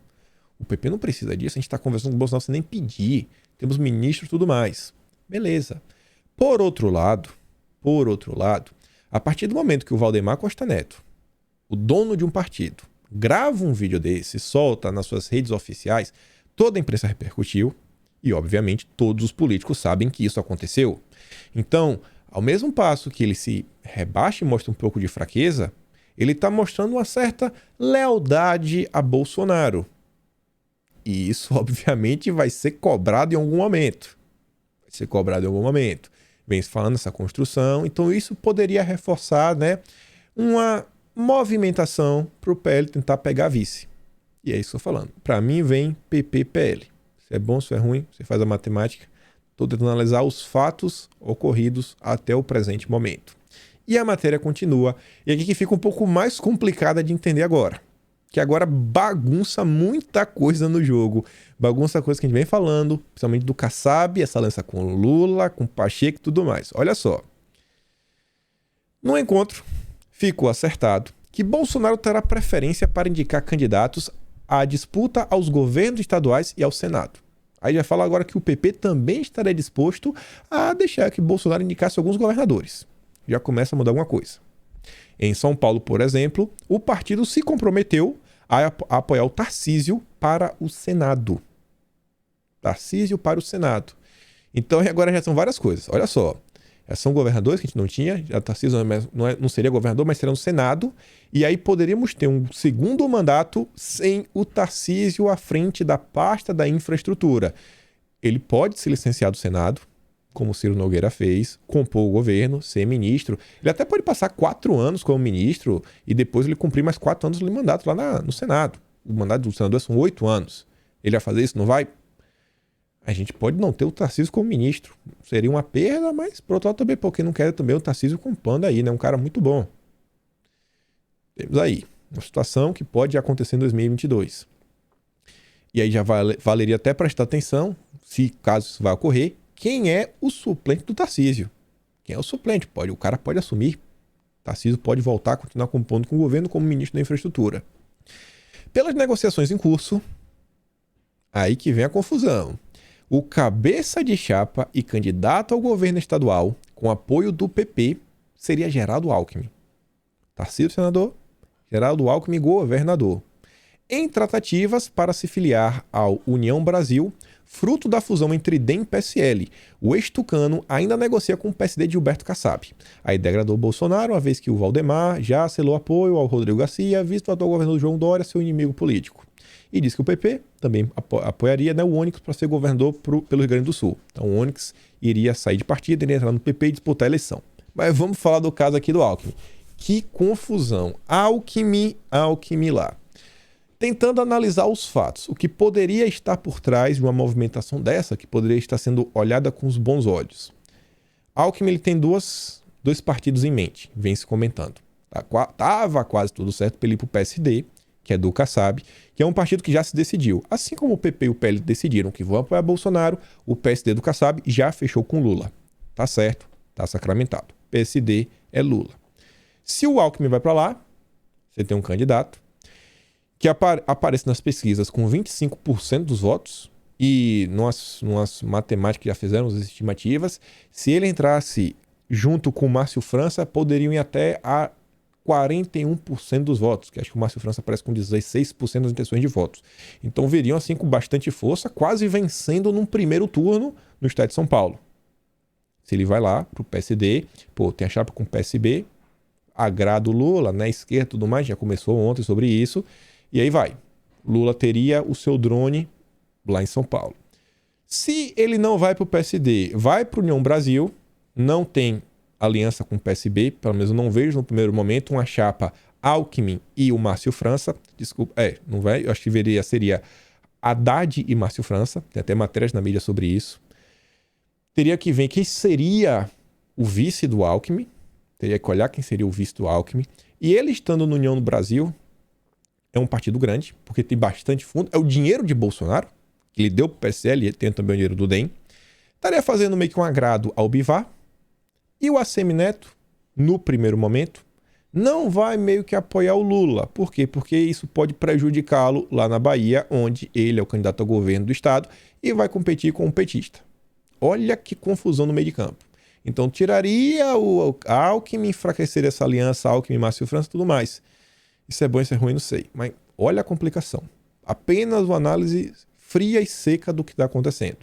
O PP não precisa disso, a gente tá conversando com o Bolsonaro sem nem pedir. Temos ministros e tudo mais. Beleza. Por outro lado, a partir do momento que o Valdemar Costa Neto, o dono de um partido, grava um vídeo desse, solta nas suas redes oficiais, toda a imprensa repercutiu e, obviamente, todos os políticos sabem que isso aconteceu. Então, ao mesmo passo que ele se rebaixa e mostra um pouco de fraqueza, ele está mostrando uma certa lealdade a Bolsonaro. E isso, obviamente, vai ser cobrado em algum momento. Vem se falando essa construção, então isso poderia reforçar, né, uma movimentação para o PL tentar pegar vice. E é isso que eu estou falando. Para mim vem PP-PL. Se é bom, se é ruim, você faz a matemática. Estou tentando analisar os fatos ocorridos até o presente momento. E a matéria continua. E aqui que fica um pouco mais complicada de entender agora. Que agora bagunça muita coisa no jogo. Bagunça coisa que a gente vem falando, principalmente do Kassab, essa aliança com Lula, com Pacheco e tudo mais. Olha só. No encontro, ficou acertado que Bolsonaro terá preferência para indicar candidatos à disputa aos governos estaduais e ao Senado. Aí já fala agora que o PP também estaria disposto a deixar que Bolsonaro indicasse alguns governadores. Já começa a mudar alguma coisa. Em São Paulo, por exemplo, o partido se comprometeu a apoiar o Tarcísio para o Senado. Então agora já são várias coisas. Olha só. Já são governadores que a gente não tinha. Já Tarcísio não seria governador, mas seria no Senado. E aí poderíamos ter um segundo mandato sem o Tarcísio à frente da pasta da infraestrutura. Ele pode se licenciar do Senado, como Ciro Nogueira fez, compor o governo, ser ministro. Ele até pode passar 4 anos como ministro e depois ele cumprir mais 4 anos de mandato lá no Senado. O mandato do senador são 8 anos. Ele vai fazer isso? Não vai? A gente pode não ter o Tarcísio como ministro. Seria uma perda, mas por outro lado também, porque não quero também o Tarcísio compondo aí, né? Um cara muito bom. Temos aí uma situação que pode acontecer em 2022. E aí já valeria até prestar atenção, se caso isso vai ocorrer, quem é o suplente do Tarcísio. Quem é o suplente? O cara pode assumir. Tarcísio pode voltar a continuar compondo com o governo como ministro da infraestrutura. Pelas negociações em curso, aí que vem a confusão. O cabeça de chapa e candidato ao governo estadual, com apoio do PP, seria Geraldo Alckmin. Tarcísio, senador, Geraldo Alckmin, governador. Em tratativas para se filiar ao União Brasil, fruto da fusão entre DEM e PSL, o ex-tucano ainda negocia com o PSD de Gilberto Kassab. A ideia agradou Bolsonaro, uma vez que o Valdemar já selou apoio ao Rodrigo Garcia, visto o atual governador João Dória, seu inimigo político. E diz que o PP também apoiaria, né, o Onyx para ser governador pelo Rio Grande do Sul. Então o Onyx iria sair de partido, iria entrar no PP e disputar a eleição. Mas vamos falar do caso aqui do Alckmin. Que confusão. Alckmin lá. Tentando analisar os fatos, o que poderia estar por trás de uma movimentação dessa, que poderia estar sendo olhada com os bons olhos. Alckmin ele tem dois partidos em mente, vem se comentando. Tava quase tudo certo para ele ir para o PSD, que é do Kassab, que é um partido que já se decidiu. Assim como o PP e o PL decidiram que vão apoiar Bolsonaro, o PSD do Kassab já fechou com Lula. Tá certo, tá sacramentado. PSD é Lula. Se o Alckmin vai para lá, você tem um candidato que aparece nas pesquisas com 25% dos votos, e numas matemáticas que já fizemos, as estimativas, se ele entrasse junto com o Márcio França, poderiam ir até a 41% dos votos, que acho que o Márcio França aparece com 16% das intenções de votos. Então viriam assim com bastante força, quase vencendo num primeiro turno no estado de São Paulo. Se ele vai lá pro PSD, tem a chapa com o PSB, agrada o Lula, né, esquerda e tudo mais, já começou ontem sobre isso, e aí vai. Lula teria o seu drone lá em São Paulo. Se ele não vai para o PSD, vai para o União Brasil, não tem aliança com o PSB, pelo menos eu não vejo no primeiro momento uma chapa Alckmin e o Márcio França, não vai, eu acho que seria Haddad e Márcio França, tem até matérias na mídia sobre isso. Teria que ver quem seria o vice do Alckmin, teria que olhar quem seria o vice do Alckmin, e ele estando no União do Brasil, é um partido grande, porque tem bastante fundo, é o dinheiro de Bolsonaro, que ele deu para o PSL, e tem também o dinheiro do DEM, estaria fazendo meio que um agrado ao Bivar, e o ACM-Neto, no primeiro momento, não vai meio que apoiar o Lula. Por quê? Porque isso pode prejudicá-lo lá na Bahia, onde ele é o candidato ao governo do estado e vai competir com um petista. Olha que confusão no meio de campo. Então tiraria o Alckmin, enfraqueceria essa aliança, Alckmin, Márcio França e tudo mais. Isso é bom, isso é ruim, não sei. Mas olha a complicação. Apenas uma análise fria e seca do que está acontecendo.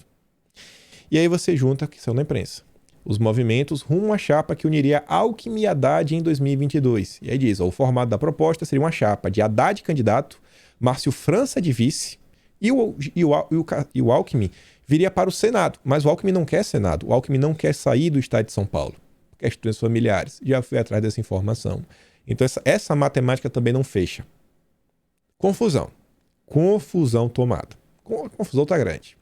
E aí você junta, que são na imprensa, os movimentos rumo à chapa que uniria Alckmin e Haddad em 2022. E aí diz, o formato da proposta seria uma chapa de Haddad candidato, Márcio França de vice, e o Alckmin viria para o Senado. Mas o Alckmin não quer Senado, o Alckmin não quer sair do estado de São Paulo. Questões familiares. Já fui atrás dessa informação. Então essa matemática também não fecha. Confusão. Confusão tomada. A confusão está grande.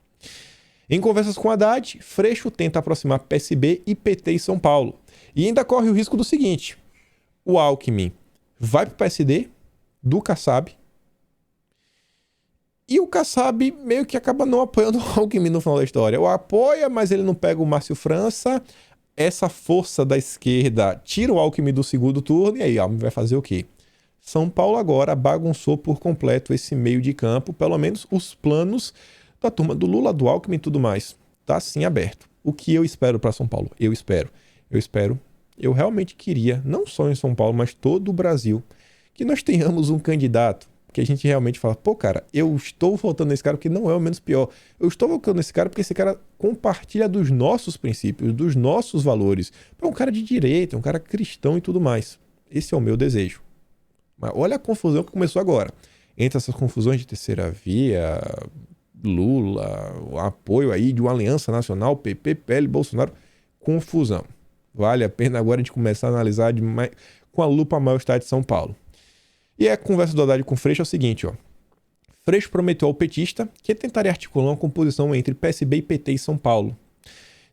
Em conversas com Haddad, Freixo tenta aproximar PSB e PT em São Paulo. E ainda corre o risco do seguinte: o Alckmin vai para o PSD, do Kassab, e o Kassab meio que acaba não apoiando o Alckmin no final da história. O apoia, mas ele não pega o Márcio França. Essa força da esquerda tira o Alckmin do segundo turno, e aí o Alckmin vai fazer o quê? São Paulo agora bagunçou por completo esse meio de campo, pelo menos os planos da turma do Lula, do Alckmin e tudo mais. Tá assim aberto. O que eu espero para São Paulo? Eu realmente queria, não só em São Paulo, mas todo o Brasil, que nós tenhamos um candidato que a gente realmente fala, cara, eu estou votando nesse cara porque não é o menos pior. Eu estou votando nesse cara porque esse cara compartilha dos nossos princípios, dos nossos valores. É um cara de direita, um cara cristão e tudo mais. Esse é o meu desejo. Mas olha a confusão que começou agora. Entre essas confusões de terceira via, Lula, o apoio aí de uma aliança nacional, PP, PL, Bolsonaro, confusão. Vale a pena agora a gente começar a analisar com a lupa maior o estado de São Paulo. E a conversa do Haddad com Freixo é o seguinte, Freixo prometeu ao petista que tentaria articular uma composição entre PSB e PT em São Paulo.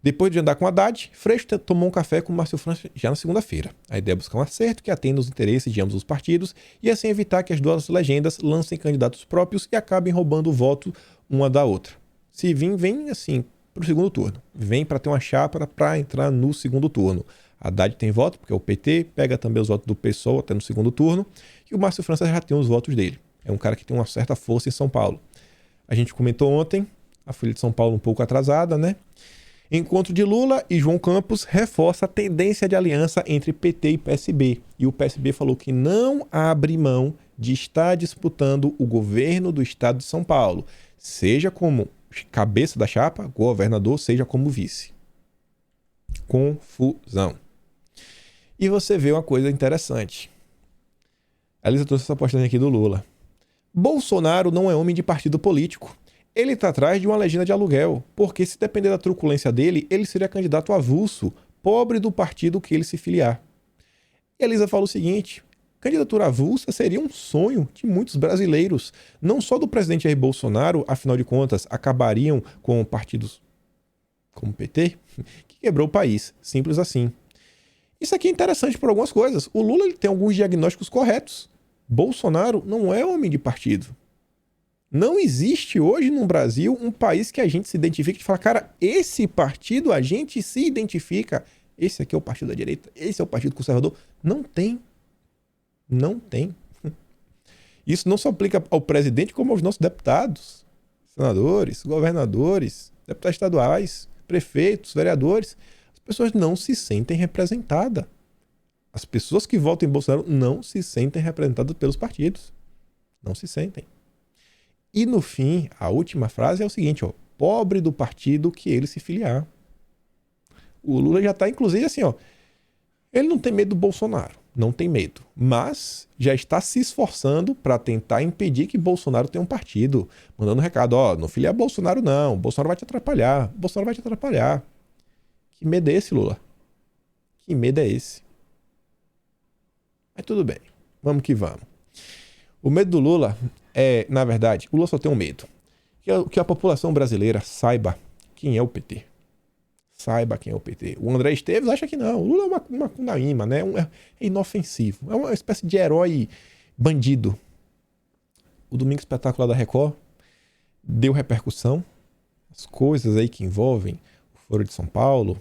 Depois de andar com Haddad, Freixo tomou um café com Márcio França já na segunda-feira. A ideia é buscar um acerto que atenda os interesses de ambos os partidos e assim evitar que as duas legendas lancem candidatos próprios e acabem roubando o voto uma da outra. Se vem assim para o segundo turno. Vem para ter uma chapa para entrar no segundo turno. Haddad tem voto, porque é o PT, pega também os votos do PSOL até no segundo turno, e o Márcio França já tem os votos dele. É um cara que tem uma certa força em São Paulo. A gente comentou ontem, a Folha de São Paulo um pouco atrasada, né? Encontro de Lula e João Campos reforça a tendência de aliança entre PT e PSB. E o PSB falou que não abre mão de estar disputando o governo do estado de São Paulo, seja como cabeça da chapa, governador, seja como vice. Confusão. E você vê uma coisa interessante. A Elisa trouxe essa postagem aqui do Lula. Bolsonaro não é homem de partido político. Ele está atrás de uma legenda de aluguel, porque se depender da truculência dele, ele seria candidato avulso, pobre do partido que ele se filiar. E a Elisa fala o seguinte: candidatura avulsa seria um sonho de muitos brasileiros, não só do presidente Jair Bolsonaro, afinal de contas, acabariam com partidos como o PT, que quebrou o país, simples assim. Isso aqui é interessante por algumas coisas. O Lula ele tem alguns diagnósticos corretos. Bolsonaro não é homem de partido. Não existe hoje no Brasil um país que a gente se identifique e fala, cara, esse partido a gente se identifica. Esse aqui é o partido da direita, esse é o partido conservador. Não tem. Não tem. Isso não só aplica ao presidente, como aos nossos deputados, senadores, governadores, deputados estaduais, prefeitos, vereadores. As pessoas não se sentem representadas. As pessoas que votam em Bolsonaro não se sentem representadas pelos partidos. Não se sentem. E no fim, a última frase é o seguinte, ó, pobre do partido que ele se filiar. O Lula já está, inclusive, assim, ó, ele não tem medo do Bolsonaro, não tem medo, mas já está se esforçando para tentar impedir que Bolsonaro tenha um partido, mandando um recado, ó, não filia Bolsonaro não, Bolsonaro vai te atrapalhar, Bolsonaro vai te atrapalhar. Que medo é esse, Lula? Que medo é esse? Mas tudo bem, vamos que vamos. O medo do Lula é, na verdade, o Lula só tem um medo, que a população brasileira saiba quem é o PT. Saiba quem é o PT. O André Esteves acha que não. O Lula é uma cunhaíma, né? É inofensivo. É uma espécie de herói bandido. O Domingo Espetacular da Record deu repercussão. As coisas aí que envolvem o Foro de São Paulo.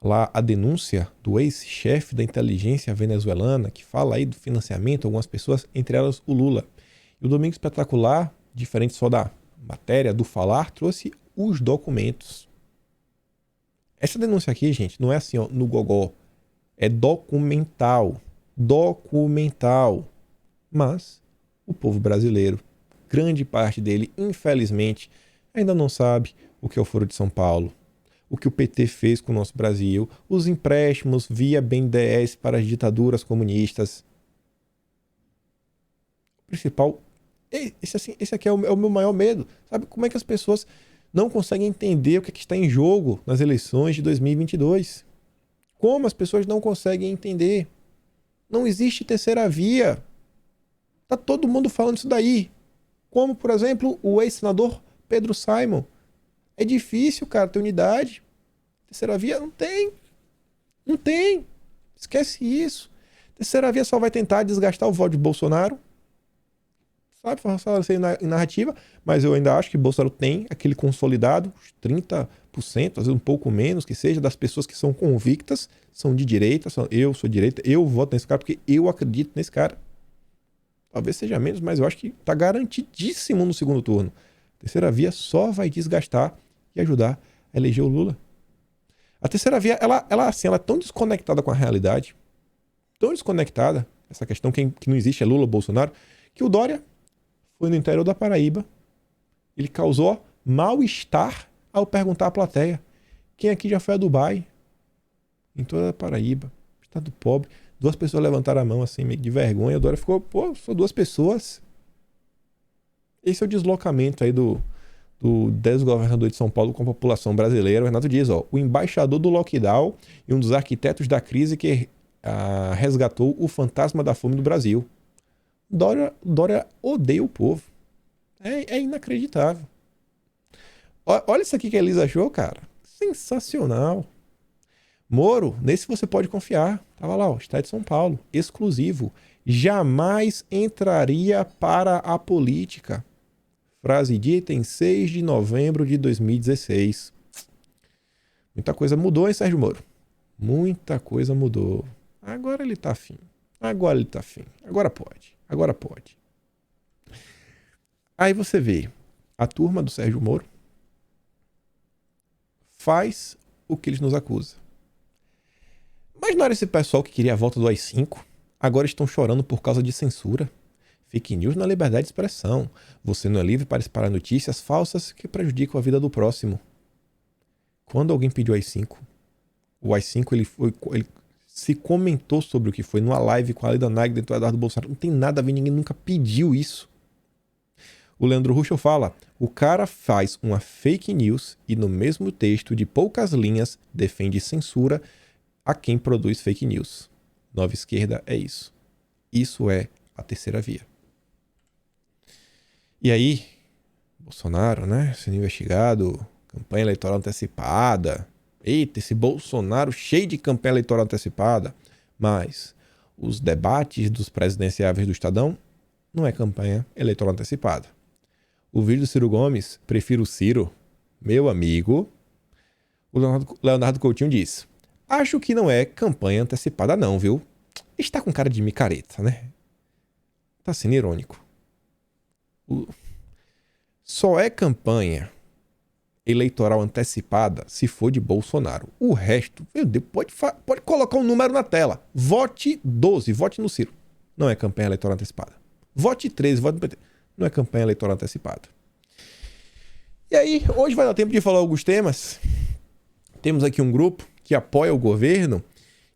Lá a denúncia do ex-chefe da inteligência venezuelana, que fala aí do financiamento de algumas pessoas, entre elas o Lula. E o Domingo Espetacular, diferente só da matéria, do falar, trouxe os documentos. Essa denúncia aqui, gente, não é assim, ó, no gogó. É documental. Documental. Mas o povo brasileiro, grande parte dele, infelizmente, ainda não sabe o que é o Foro de São Paulo, o que o PT fez com o nosso Brasil, os empréstimos via BNDES para as ditaduras comunistas. O principal, esse aqui é o meu maior medo. Sabe como é que as pessoas não conseguem entender o que está em jogo nas eleições de 2022? Como as pessoas não conseguem entender? Não existe terceira via. Tá todo mundo falando isso daí. Como, por exemplo, o ex-senador Pedro Simon. É difícil, cara, ter unidade. Terceira via não tem. Não tem. Esquece isso. Terceira via só vai tentar desgastar o voto de Bolsonaro. Sabe, falar assim em narrativa, mas eu ainda acho que Bolsonaro tem aquele consolidado, 30%, às vezes um pouco menos, que seja, das pessoas que são convictas, são de direita, eu sou de direita, eu voto nesse cara porque eu acredito nesse cara. Talvez seja menos, mas eu acho que está garantidíssimo no segundo turno. A terceira via só vai desgastar e ajudar a eleger o Lula. A terceira via, ela é tão desconectada com a realidade, tão desconectada, essa questão que não existe é Lula ou Bolsonaro, que o Dória foi no interior da Paraíba. Ele causou mal-estar ao perguntar à plateia: quem aqui já foi a Dubai? Em toda a Paraíba, estado pobre. 2 pessoas levantaram a mão assim, meio de vergonha. O Dória ficou, pô, só 2 pessoas. Esse é o deslocamento aí do desgovernador de São Paulo com a população brasileira. O Renato diz, ó, o embaixador do lockdown e um dos arquitetos da crise que resgatou o fantasma da fome do Brasil. Dória odeia o povo. É inacreditável. Olha isso aqui que a Elisa achou, cara. Sensacional. Moro, nesse você pode confiar. Tava lá, ó, Estado de São Paulo, exclusivo. Jamais entraria para a política. Frase dita em 6 de novembro de 2016. Muita coisa mudou, hein, Sérgio Moro? Muita coisa mudou. Agora ele tá afim. Agora pode. Aí você vê, a turma do Sérgio Moro faz o que eles nos acusam. Mas não era esse pessoal que queria a volta do AI-5? Agora estão chorando por causa de censura. Fake news na liberdade de expressão. Você não é livre para espalhar notícias falsas que prejudicam a vida do próximo. Quando alguém pediu AI-5, o AI-5 ele se comentou sobre o que foi numa live com a Leda Nagel dentro do Eduardo Bolsonaro. Não tem nada a ver, ninguém nunca pediu isso. O Leandro Ruschel fala, o cara faz uma fake news e no mesmo texto de poucas linhas defende censura a quem produz fake news. Nova esquerda é isso. Isso é a terceira via. E aí, Bolsonaro, né, sendo investigado, campanha eleitoral antecipada. Eita, esse Bolsonaro cheio de campanha eleitoral antecipada. Mas os debates dos presidenciáveis do Estadão não é campanha eleitoral antecipada. O vídeo do Ciro Gomes, prefiro o Ciro, meu amigo. O Leonardo Coutinho diz, acho que não é campanha antecipada não, viu? Está com cara de micareta, né? Tá sendo irônico. Só é campanha eleitoral antecipada se for de Bolsonaro. O resto, meu Deus, pode colocar um número na tela. Vote 12, vote no Ciro. Não é campanha eleitoral antecipada. Vote 13, vote no PT. Não é campanha eleitoral antecipada. E aí, hoje vai dar tempo de falar alguns temas. Temos aqui um grupo que apoia o governo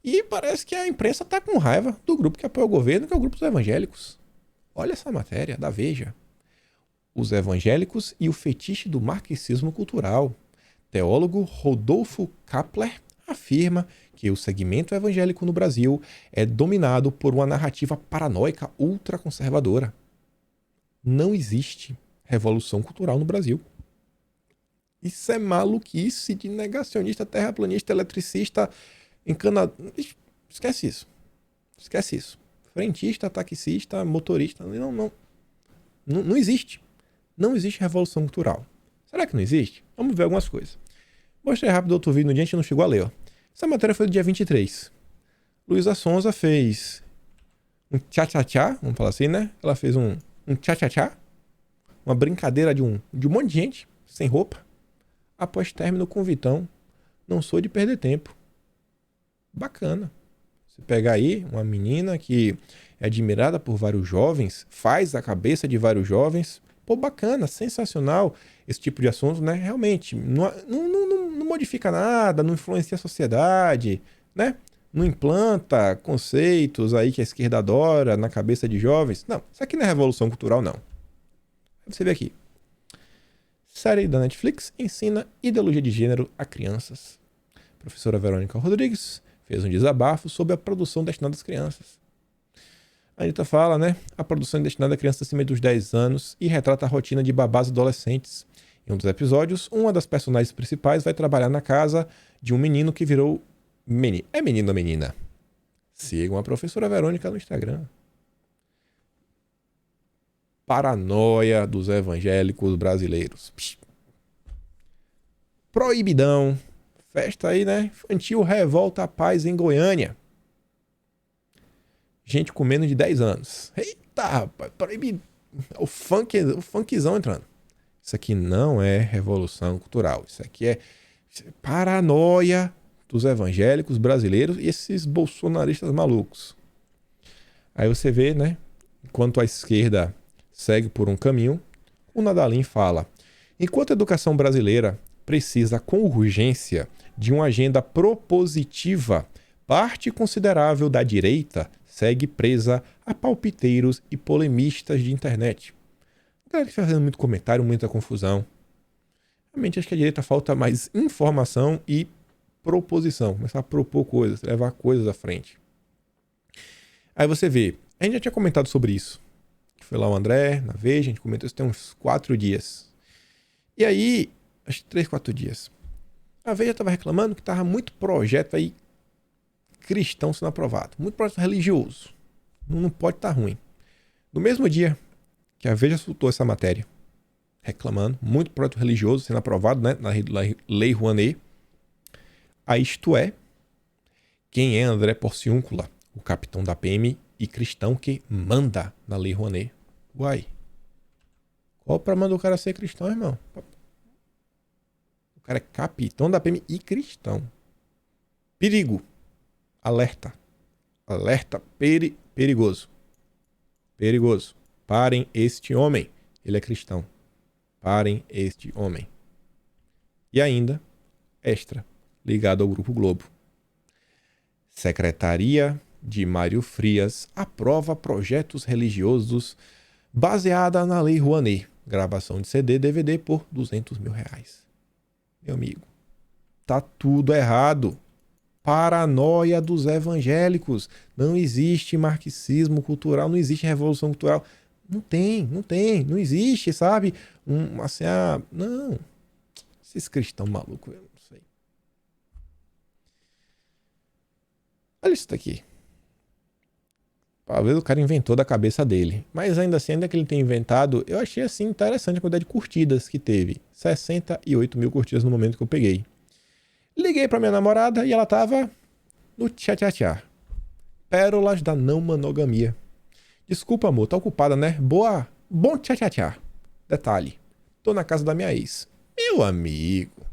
e parece que a imprensa está com raiva do grupo que apoia o governo, que é o grupo dos evangélicos. Olha essa matéria da Veja. Os evangélicos e o fetiche do marxismo cultural. Teólogo Rodolfo Kapler afirma que o segmento evangélico no Brasil é dominado por uma narrativa paranoica ultraconservadora. Não existe revolução cultural no Brasil. Isso é maluquice de negacionista, terraplanista, eletricista, encanador. Esquece isso. Esquece isso. Frentista, taxista, motorista. Não existe. Não existe revolução cultural. Será que não existe? Vamos ver algumas coisas. Mostrei rápido outro vídeo no dia, a gente não chegou a ler. Ó. Essa matéria foi do dia 23. Luísa Sonza fez um tchá-tchá-tchá, vamos falar assim, né? Ela fez um tchá-tchá-tchá, uma brincadeira de um monte de gente, sem roupa. Após término com o Vitão, não sou de perder tempo. Bacana. Você pega aí uma menina que é admirada por vários jovens, faz a cabeça de vários jovens. Pô, bacana, sensacional esse tipo de assunto, né? Realmente, não modifica nada, não influencia a sociedade, né? Não implanta conceitos aí que a esquerda adora na cabeça de jovens. Não, isso aqui não é revolução cultural, não. Você vê aqui. Série da Netflix ensina ideologia de gênero a crianças. A professora Verônica Rodrigues fez um desabafo sobre a produção destinada às crianças. A Anitta fala, né? A produção é destinada a crianças acima dos 10 anos e retrata a rotina de babás adolescentes. Em um dos episódios, uma das personagens principais vai trabalhar na casa de um menino que virou menino. É menino ou menina? Sigam a professora Verônica no Instagram. Paranoia dos evangélicos brasileiros. Psh. Proibidão. Festa aí, né? Infantil revolta a paz em Goiânia. Gente com menos de 10 anos. Eita, rapaz. Proibido. O funkzão entrando. Isso aqui não é revolução cultural. Isso aqui é paranoia dos evangélicos brasileiros e esses bolsonaristas malucos. Aí você vê, né? Enquanto a esquerda segue por um caminho, o Nadalim fala: enquanto a educação brasileira precisa com urgência de uma agenda propositiva, parte considerável da direita segue presa a palpiteiros e polemistas de internet. A galera que está fazendo muito comentário, muita confusão. Realmente acho que a direita falta mais informação e proposição, começar a propor coisas, levar coisas à frente. Aí você vê, a gente já tinha comentado sobre isso. Foi lá o André, na Veja, a gente comentou isso tem uns 4 dias. E aí, acho que 3, 4 dias. A Veja estava reclamando que estava muito projeto aí cristão sendo aprovado. Muito projeto religioso. Não pode estar ruim. No mesmo dia que a Veja soltou essa matéria, reclamando, muito projeto religioso sendo aprovado, né, na Lei Rouanet, a Isto É, quem é André Porciúncula, o capitão da PM e cristão que manda na Lei Rouanet. Uai. Qual o problema do cara ser cristão, irmão? O cara é capitão da PM e cristão. Perigo. Alerta. Alerta perigoso. Perigoso. Parem este homem. Ele é cristão. Parem este homem. E ainda, extra, ligado ao Grupo Globo. Secretaria de Mário Frias aprova projetos religiosos baseada na Lei Rouanet. Gravação de CD, DVD por R$200 mil. Meu amigo, tá tudo errado. Paranoia dos evangélicos. Não existe marxismo cultural, não existe revolução cultural. Não existe, sabe? Não. Esses cristãos malucos, eu não sei. Olha isso daqui. Talvez o cara inventou da cabeça dele. Mas ainda assim, ainda que ele tenha inventado, eu achei assim interessante a quantidade de curtidas que teve. 68 mil curtidas no momento que eu peguei. Liguei pra minha namorada e ela tava no tchá-tchá-tchá. Pérolas da não monogamia. Desculpa, amor, tá ocupada, né? Boa Bom tchá-tchá-tchá. Detalhe, tô na casa da minha ex. Meu amigo.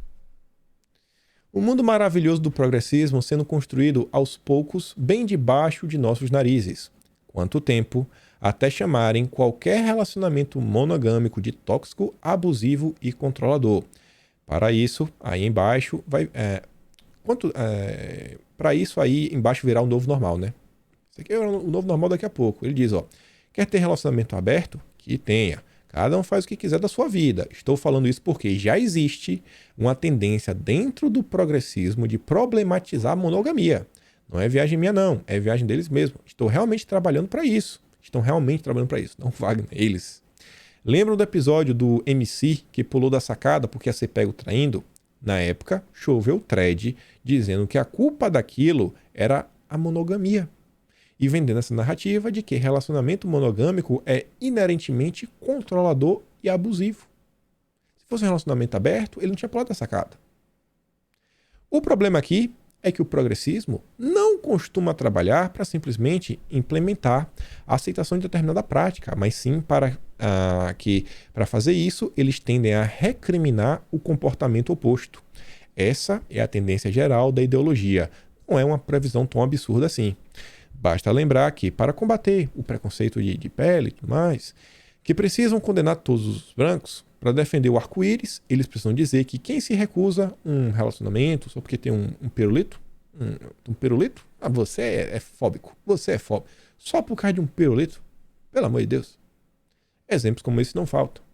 O mundo maravilhoso do progressismo sendo construído aos poucos, bem debaixo de nossos narizes. Quanto tempo até chamarem qualquer relacionamento monogâmico de tóxico, abusivo e controlador. Para isso, aí embaixo vai... para isso aí embaixo virar o novo normal, né? Isso aqui é o novo normal daqui a pouco. Ele diz, ó, quer ter relacionamento aberto? Que tenha. Cada um faz o que quiser da sua vida. Estou falando isso porque já existe uma tendência dentro do progressismo de problematizar a monogamia. Não é viagem minha, não. É viagem deles mesmo. Estou realmente trabalhando para isso. Estão realmente trabalhando para isso. Não Wagner, eles. Lembram do episódio do MC que pulou da sacada porque ia ser pego traindo? Na época, choveu thread dizendo que a culpa daquilo era a monogamia. E vendendo essa narrativa de que relacionamento monogâmico é inerentemente controlador e abusivo. Se fosse um relacionamento aberto, ele não tinha pulado da sacada. O problema aqui é que o progressismo não costuma trabalhar para simplesmente implementar a aceitação de determinada prática, mas sim para fazer isso, eles tendem a recriminar o comportamento oposto. Essa é a tendência geral da ideologia. Não é uma previsão tão absurda assim. Basta lembrar que, para combater o preconceito de pele e tudo mais, que precisam condenar todos os brancos, para defender o arco-íris, eles precisam dizer que quem se recusa um relacionamento só porque tem um pirulito, um pirulito, você é fóbico, você é fóbico. Só por causa de um pirulito, pelo amor de Deus. Exemplos como esse não faltam.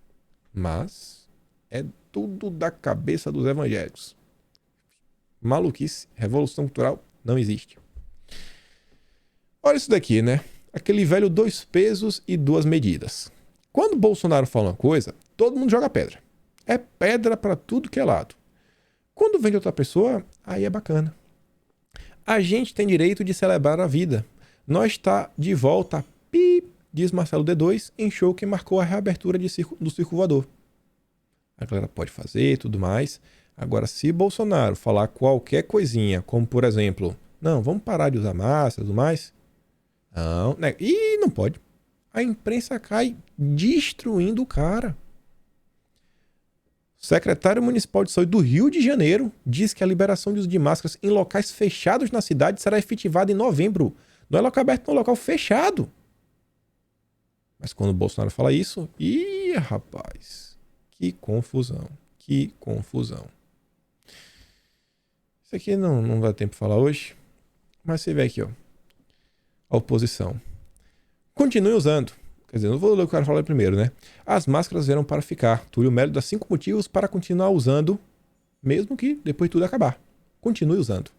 Mas é tudo da cabeça dos evangélicos. Maluquice, revolução cultural não existe. Olha isso daqui, né? Aquele velho 2 pesos e 2 medidas. Quando o Bolsonaro fala uma coisa, todo mundo joga pedra. É pedra para tudo que é lado. Quando vem de outra pessoa, aí é bacana. A gente tem direito de celebrar a vida. Nós está de volta, diz Marcelo D2, em show que marcou a reabertura do Circo Voador. A galera pode fazer e tudo mais. Agora, se Bolsonaro falar qualquer coisinha, como por exemplo, não, vamos parar de usar máscara e tudo mais, não, né? E não pode. A imprensa cai destruindo o cara. O secretário municipal de saúde do Rio de Janeiro diz que a liberação de uso de máscaras em locais fechados na cidade será efetivada em novembro. Não é local aberto, não é local fechado. Mas quando o Bolsonaro fala isso, rapaz, que confusão, que confusão. Isso aqui não dá tempo de falar hoje, mas você vê aqui, ó. A oposição. Continue usando. Quer dizer, não vou ler o cara falar primeiro, né? As máscaras vieram para ficar. Túlio Melo dá 5 motivos para continuar usando, mesmo que depois tudo acabar. Continue usando.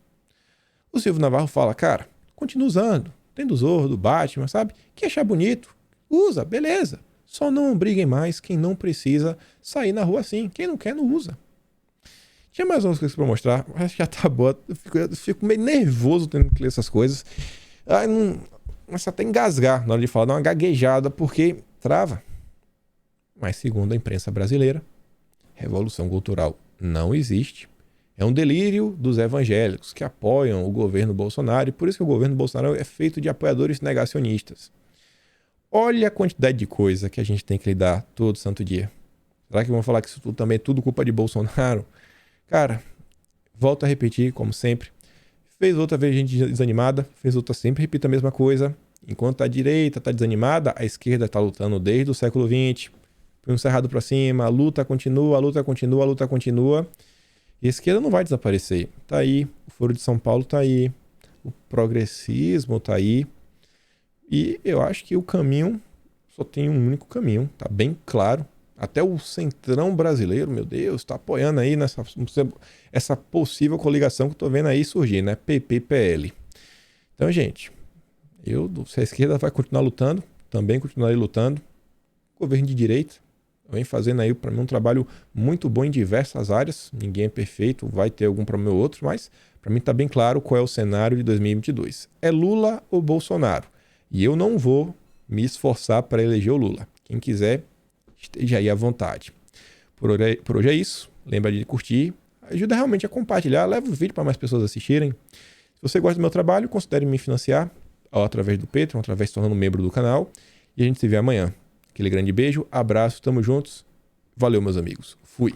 O Silvio Navarro fala, cara, continue usando. Tem do Zorro, do Batman, sabe? Quem achar bonito, usa, beleza. Só não obriguem mais quem não precisa sair na rua assim. Quem não quer, não usa. Tinha mais umas coisas para mostrar, mas já tá boa. Eu fico meio nervoso tendo que ler essas coisas. Ai, não... Começa até a engasgar na hora de falar, dá uma gaguejada, porque trava. Mas segundo a imprensa brasileira, revolução cultural não existe. É um delírio dos evangélicos que apoiam o governo Bolsonaro, e por isso que o governo Bolsonaro é feito de apoiadores negacionistas. Olha a quantidade de coisa que a gente tem que lidar todo santo dia. Será que vão falar que isso tudo também é tudo culpa de Bolsonaro? Cara, volto a repetir, como sempre. Fez outra vez gente desanimada, fez outra sempre repita a mesma coisa. Enquanto a direita está desanimada, a esquerda está lutando desde o século XX. Põe um cerrado para cima, a luta continua, a luta continua, a luta continua. E a esquerda não vai desaparecer. Tá aí, o Foro de São Paulo tá aí, o progressismo tá aí. E eu acho que o caminho só tem um único caminho, tá bem claro. Até o Centrão brasileiro, meu Deus, está apoiando aí essa possível coligação que eu tô vendo aí surgir, né? PP-PL. Então, gente, se a esquerda vai continuar lutando, também continuarei lutando. Governo de direita vem fazendo aí, para mim, um trabalho muito bom em diversas áreas. Ninguém é perfeito, vai ter algum problema ou outro, mas para mim tá bem claro qual é o cenário de 2022. É Lula ou Bolsonaro? E eu não vou me esforçar para eleger o Lula. Quem quiser, esteja aí à vontade. Por hoje é isso. Lembra de curtir. Ajuda realmente a compartilhar. Leva o vídeo para mais pessoas assistirem. Se você gosta do meu trabalho, considere me financiar através do Patreon, através de se tornando membro do canal. E a gente se vê amanhã. Aquele grande beijo, abraço, tamo juntos. Valeu, meus amigos. Fui.